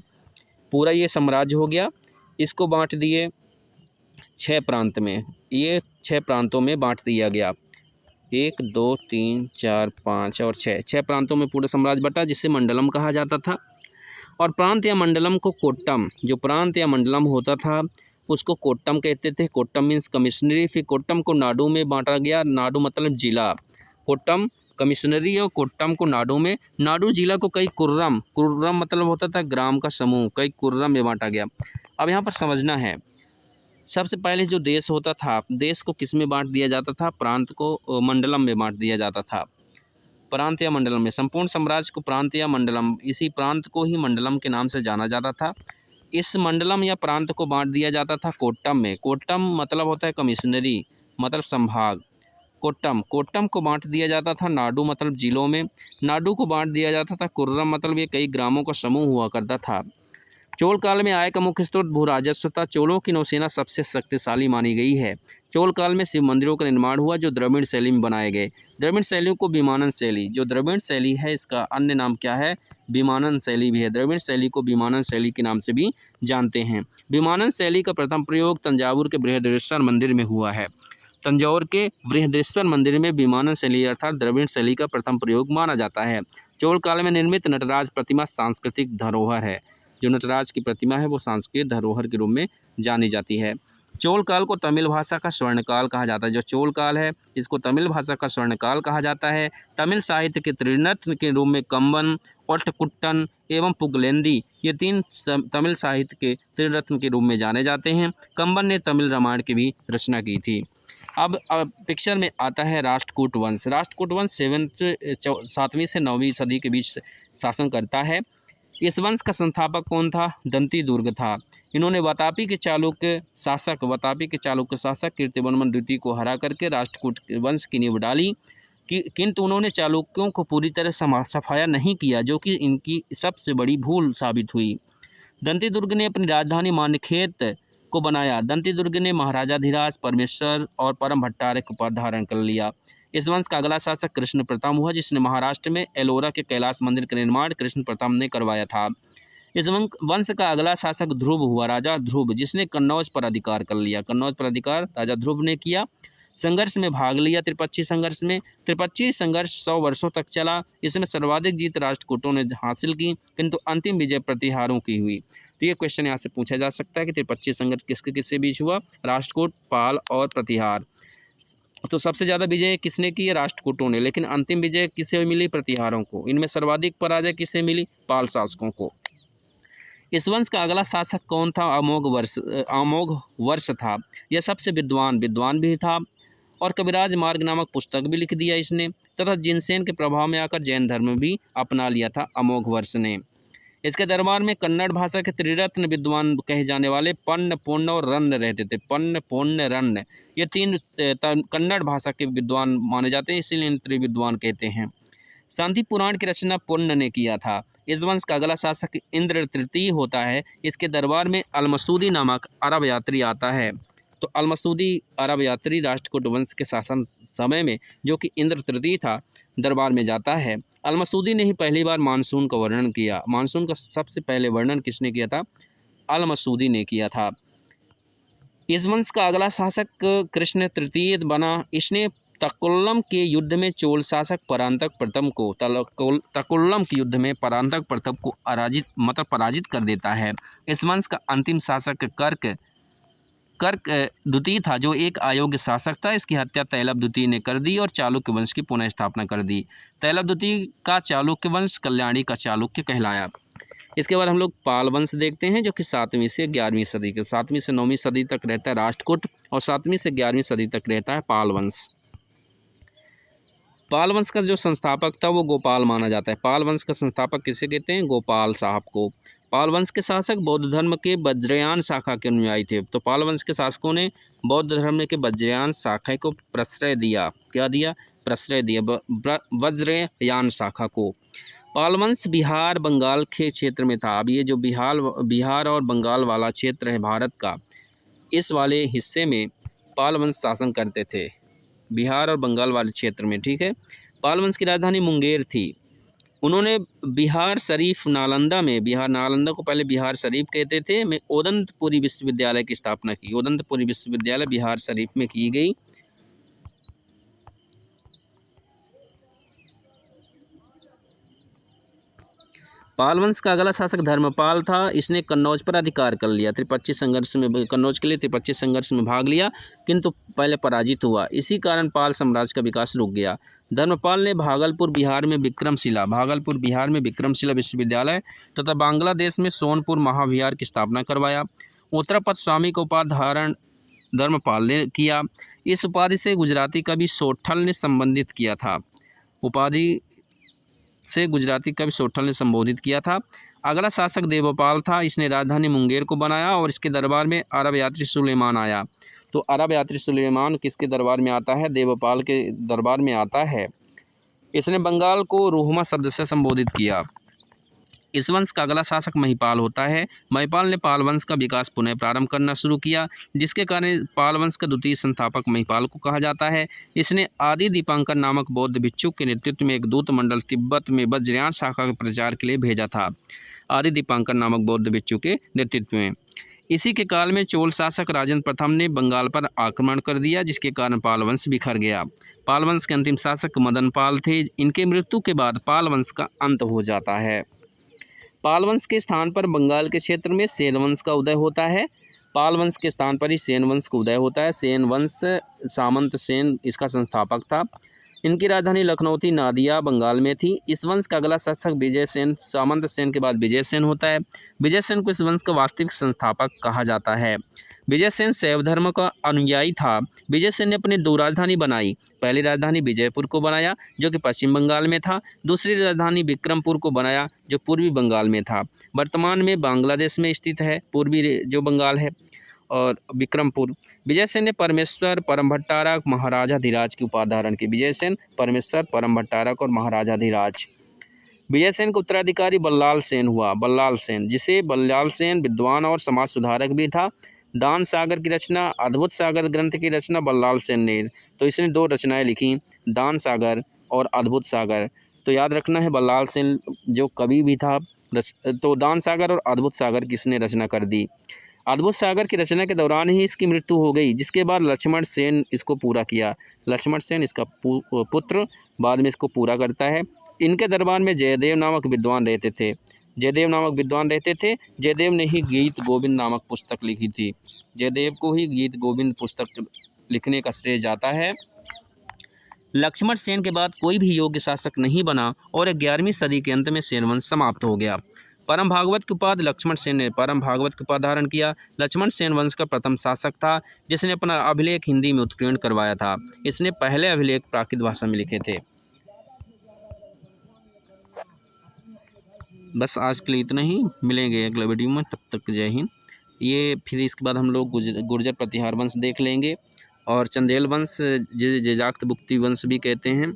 पूरा ये साम्राज्य हो गया, इसको बांट दिए 6 प्रांत में। ये 6 प्रांतों में बांट दिया गया। 1 2 3 4 5 और 6 प्रांतों में पूरा साम्राज्य बटा, जिसे मंडलम कहा जाता था। और प्रांत या मंडलम को कोट्टम, जो प्रांत या मंडलम होता था उसको कोट्टम कहते थे। कोट्टम मीन्स कमिश्नरी। फिर कोट्टम को नाडु में बांटा गया। नाडु मतलब जिला। कोट्टम कमिश्नरी और कोट्टम को नाडु में। नाडु जिला को कई कुर्रम, कुर्रम मतलब होता था ग्राम का समूह, कई कुर्रम में बांटा गया। अब यहाँ पर समझना है, सबसे पहले जो देश होता था, देश को किस में बांट दिया जाता था? प्रांत को मंडलम में बांट दिया जाता था। प्रांत या मंडलम में। संपूर्ण साम्राज्य को प्रांत या मंडलम, इसी प्रांत को ही मंडलम के नाम से जाना जाता था। इस मंडलम या प्रांत को बांट दिया जाता था कोट्टम में। कोट्टम मतलब होता है कमिश्नरी, मतलब संभाग। कोट्टम को बांट दिया जाता था नाडु मतलब जिलों में। नाडु को बांट दिया जाता था कुर्रम, मतलब ये कई ग्रामों का समूह हुआ करता था। चोल काल में आय का मुख्य स्रोत भू राजस्व था। चोलों की नौसेना सबसे शक्तिशाली मानी गई है। चोल काल में शिव मंदिरों का निर्माण हुआ जो द्रविड़ शैली में बनाए गए। द्रविड़ शैलियों को विमानन शैली, जो द्रविड़ शैली है इसका अन्य नाम क्या है? विमानन शैली भी है। द्रविड़ शैली को विमानन शैली के नाम से भी जानते हैं। विमानन शैली का प्रथम प्रयोग तंजावुर के बृहदेश्वर मंदिर में हुआ है। तंजौर के बृहदेश्वर मंदिर में विमानन शैली अर्थात द्रविड़ शैली का प्रथम प्रयोग माना जाता है। चोल काल में निर्मित नटराज प्रतिमा सांस्कृतिक धरोहर है। जो नटराज की प्रतिमा है वो सांस्कृतिक धरोहर के रूप में जानी जाती है। चोल काल को तमिल भाषा का स्वर्णकाल कहा जाता है। जो चोल काल है इसको तमिल भाषा का स्वर्णकाल कहा जाता है। तमिल साहित्य के त्रिरत्न के रूप में कम्बन, ओट्टकुट्टन एवं पुगलेंदी, ये 3 तमिल साहित्य के त्रिरत्न के रूप में जाने जाते हैं। कम्बन ने तमिल रामायण की भी रचना की थी। अब पिक्चर में आता है राष्ट्रकूट वंश। राष्ट्रकूट वंश 7वीं से 9वीं सदी के बीच शासन करता है। इस वंश का संस्थापक कौन था? दंती दुर्ग था। इन्होंने वातापी के चालुक्य शासक कीर्तिवर्मन द्वितीय को हरा करके राष्ट्रकूट वंश की नींव डाली। किंतु उन्होंने चालुक्यों को पूरी तरह सफाया नहीं किया, जो कि इनकी सबसे बड़ी भूल साबित हुई। दंती दुर्ग ने अपनी राजधानी मान्यखेत को बनाया। दंती दुर्ग ने महाराजाधिराज, परमेश्वर और परम भट्टारक का पद धारण कर लिया। इस वंश का अगला शासक कृष्ण प्रथम हुआ, जिसने महाराष्ट्र में एलोरा के कैलाश मंदिर का निर्माण कृष्ण प्रथम ने करवाया था। इस वंश का अगला शासक ध्रुव हुआ, राजा ध्रुव, जिसने कन्नौज पर अधिकार कर लिया। कन्नौज पर अधिकार राजा ध्रुव ने किया। संघर्ष में भाग लिया, त्रिपक्षीय संघर्ष में। त्रिपक्षीय संघर्ष 100 वर्षों तक चला। इसमें सर्वाधिक जीत राष्ट्रकूटों ने हासिल की, किंतु अंतिम विजय प्रतिहारों की हुई। तो ये क्वेश्चन यहाँ से पूछा जा सकता है कि त्रिपक्षीय संघर्ष किसके बीच हुआ? राष्ट्रकूट, पाल और प्रतिहार। तो सबसे ज़्यादा विजय किसने की है? राष्ट्रकूटों ने। लेकिन अंतिम विजय किसे मिली? प्रतिहारों को। इनमें सर्वाधिक पराजय किसे मिली? पाल शासकों को। इस वंश का अगला शासक कौन था? अमोघ वर्ष था। यह सबसे विद्वान भी था और कविराज मार्ग नामक पुस्तक भी लिख दिया इसने, तथा जिनसेन के प्रभाव में आकर जैन धर्म भी अपना लिया था अमोघ वर्ष ने। इसके दरबार में कन्नड़ भाषा के त्रिरत्न विद्वान कहे जाने वाले पन्न, पुण्य और रन्न रहते थे। पन्न, पुण्य, रन्न, ये 3 कन्नड़ भाषा के विद्वान माने जाते हैं, इसीलिए इन त्रिविद्वान कहते हैं। शांति पुराण की रचना पुण्य ने किया था। इस वंश का अगला शासक इंद्र तृतीय होता है। इसके दरबार में अलमसूदी नामक अरब यात्री आता है। तो अलमसूदी अरब यात्री राष्ट्रकूट वंश के शासन समय में, जो कि इंद्र तृतीय था, दरबार में जाता है। अलमसूदी ने ही पहली बार मानसून का वर्णन किया। मानसून का सबसे पहले वर्णन किसने किया था? अलमसूदी ने किया था। इस वंश का अगला शासक कृष्ण तृतीय बना। इसने तकुल्लम के युद्ध में चोल शासक परांतक प्रथम को तकुल्लम के युद्ध में परांतक प्रथम को पराजित कर देता है। इस वंश का अंतिम शासक कर्क कर्क द्वितीय था जो एक अयोग्य शासक था। इसकी हत्या तैलव द्वितीय ने कर दी और चालुक्य वंश की पुनः स्थापना कर दी। तैलव द्वितीय का चालुक्य वंश कल्याणी का चालुक्य कहलाया। इसके बाद हम लोग पाल वंश देखते हैं जो कि 7वीं से 11वीं सदी के 7वीं से 9वीं सदी तक रहता है राष्ट्रकूट, और 7वीं से 11वीं सदी तक रहता है पाल वंश। पाल वंश का जो संस्थापक था वो गोपाल माना जाता है। पाल वंश का संस्थापक किसे कहते हैं? गोपाल साहब को। पाल वंश के शासक बौद्ध धर्म के वज्रयान शाखा के अनुयायी थे। तो पाल वंश के शासकों ने बौद्ध धर्म के वज्रयान शाखा को प्रश्रय दिया। क्या दिया? प्रश्रय दिया वज्रयान शाखा को। पाल वंश बिहार बंगाल के क्षेत्र में था। अब ये जो बिहार और बंगाल वाला क्षेत्र है भारत का, इस वाले हिस्से में पाल वंश शासन करते थे, बिहार और बंगाल वाले क्षेत्र में। ठीक है। पाल वंश की राजधानी मुंगेर थी। उन्होंने बिहार शरीफ नालंदा में, बिहार नालंदा को पहले बिहार शरीफ कहते थे, में ओदंतपुरी विश्वविद्यालय की स्थापना की। ओदंतपुरी विश्वविद्यालय बिहार शरीफ में की गई। पाल वंश का अगला शासक धर्मपाल था। इसने कन्नौज पर अधिकार कर लिया। कन्नौज के लिए त्रिपक्षीय संघर्ष में भाग लिया, किंतु पहले पराजित हुआ। इसी कारण पाल साम्राज्य का विकास रुक गया। धर्मपाल ने भागलपुर बिहार में विक्रमशिला विश्वविद्यालय तथा बांग्लादेश में सोनपुर महाविहार की स्थापना करवाया। उत्तरपद स्वामी का उपाधि धारण धर्मपाल ने किया। इस उपाधि से गुजराती कवि सोठल ने संबोधित किया था। संबोधित किया था। अगला शासक देवपाल था। इसने राजधानी मुंगेर को बनाया और इसके दरबार में अरब यात्री सुलेमान आया। तो अरब यात्री सुलेमान किसके दरबार में आता है? देवपाल के दरबार में आता है। इसने बंगाल को रोहमा शब्द से संबोधित किया। इस वंश का अगला शासक महिपाल होता है। महिपाल ने पाल वंश का विकास पुनः प्रारंभ करना शुरू किया, जिसके कारण पाल वंश का द्वितीय संस्थापक महिपाल को कहा जाता है। इसने आदि दीपांकर नामक बौद्ध भिक्षु के नेतृत्व में एक दूत मंडल तिब्बत में वज्रयान शाखा के प्रचार के लिए भेजा था। आदि दीपांकर नामक बौद्ध भिक्षु के नेतृत्व में। इसी के काल में चोल शासक राजेंद्र प्रथम ने बंगाल पर आक्रमण कर दिया, जिसके कारण पाल वंश बिखर गया। पाल वंश के अंतिम शासक मदन पाल थे। इनके मृत्यु के बाद पाल वंश का अंत हो जाता है। पाल वंश के स्थान पर बंगाल के क्षेत्र में सेन वंश का उदय होता है। पाल वंश के स्थान पर ही सेन वंश का उदय होता है। सेन वंश सामंत सेन इसका संस्थापक था। इनकी राजधानी लखनऊ थी। नादिया बंगाल में थी। इस वंश का अगला शासक विजय सेन, सामंत सेन के बाद विजय सेन होता है। विजय सेन को इस वंश का वास्तविक संस्थापक कहा जाता है। विजय सेन शैव धर्म का अनुयायी था। विजय सेन ने अपनी 2 राजधानी बनाई। पहली राजधानी विजयपुर को बनाया जो कि पश्चिम बंगाल में था। दूसरी राजधानी विक्रमपुर को बनाया जो पूर्वी बंगाल में था। वर्तमान में बांग्लादेश में स्थित है पूर्वी जो बंगाल है और विक्रमपुर। विजय सेन ने परमेश्वर परम भट्टारक महाराजाधिराज की उपाधि धारण की। विजय सेन परमेश्वर परम भट्टारक और महाराजाधिराज। विजय सेन का उत्तराधिकारी बल्लाल सेन हुआ। बल्लाल सेन विद्वान और समाज सुधारक भी था। दान सागर की रचना, अद्भुत सागर ग्रंथ की रचना बल्लाल सेन ने, तो इसने 2 रचनाएं लिखी, दान सागर और अद्भुत सागर। तो याद रखना है बल्लाल सेन जो कवि भी था। तो दान सागर और अद्भुत सागर किसने रचना कर दी। अद्भुत सागर की रचना के दौरान ही इसकी मृत्यु हो गई, जिसके बाद लक्ष्मण सेन इसको पूरा किया। लक्ष्मण सेन इसका पुत्र बाद में इसको पूरा करता है। इनके दरबार में जयदेव नामक विद्वान रहते थे। जयदेव ने ही गीत गोविंद नामक पुस्तक लिखी थी। जयदेव को ही गीत गोविंद पुस्तक लिखने का श्रेय जाता है। लक्ष्मण सेन के बाद कोई भी योग्य शासक नहीं बना और 11वीं सदी के अंत में सेन वंश समाप्त हो गया। परम भागवत की उपाधि लक्ष्मण सेन ने परम भागवत की उपाधि धारण किया। लक्ष्मण सेन वंश का प्रथम शासक था जिसने अपना अभिलेख हिंदी में उत्कीर्ण करवाया था। इसने पहले अभिलेख प्राकृत भाषा में लिखे थे। बस आज के लिए इतना ही, मिलेंगे अगले वीडियो में, तब तक जय हिंद। ये फिर इसके बाद हम लोग गुर्जर प्रतिहार वंश देख लेंगे और चंदेल वंश जेजाक्त बुक्ति वंश भी कहते हैं।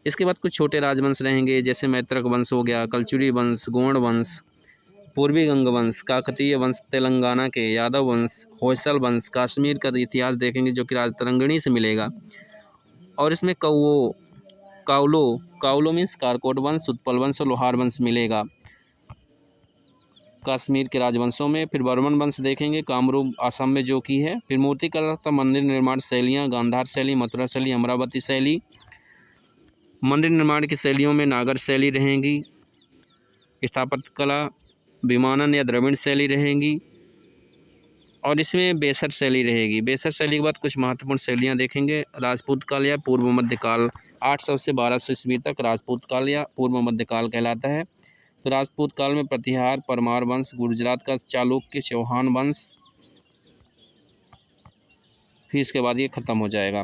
इसके बाद कुछ छोटे राजवंश रहेंगे जैसे मैत्रक वंश हो गया, कलचुरी वंश, गोंड वंश, पूर्वी गंग वंश, काकतीय वंश, तेलंगाना के यादव वंश, होयसल वंश, कश्मीर का इतिहास देखेंगे जो कि राजतरंगिणी से मिलेगा। और इसमें काउलो मीन्स कारकोट वंश, उत्पल वंश और लोहार वंश मिलेगा कश्मीर के राजवंशों में। फिर बर्मन वंश देखेंगे कामरूप असम में जो की है। फिर मूर्तिकला तथा मंदिर निर्माण शैलियाँ, गांधार शैली, मथुरा शैली, अमरावती शैली। मंदिर निर्माण की शैलियों में नागर शैली रहेंगी, स्थापत्य कला विमानन या द्रविड़ शैली रहेंगी। और इसमें बेसर शैली रहेगी। बेसर शैली के बाद कुछ महत्वपूर्ण शैलियाँ देखेंगे। राजपूत काल या पूर्व मध्यकाल 800 से 1200 ईस्वी तक राजपूत काल या पूर्व मध्यकाल कहलाता है। तो राजपूत काल में प्रतिहार, परमार वंश, गुजरात का चालुक्य, चौहान वंश, फिर इसके बाद ये ख़त्म हो जाएगा।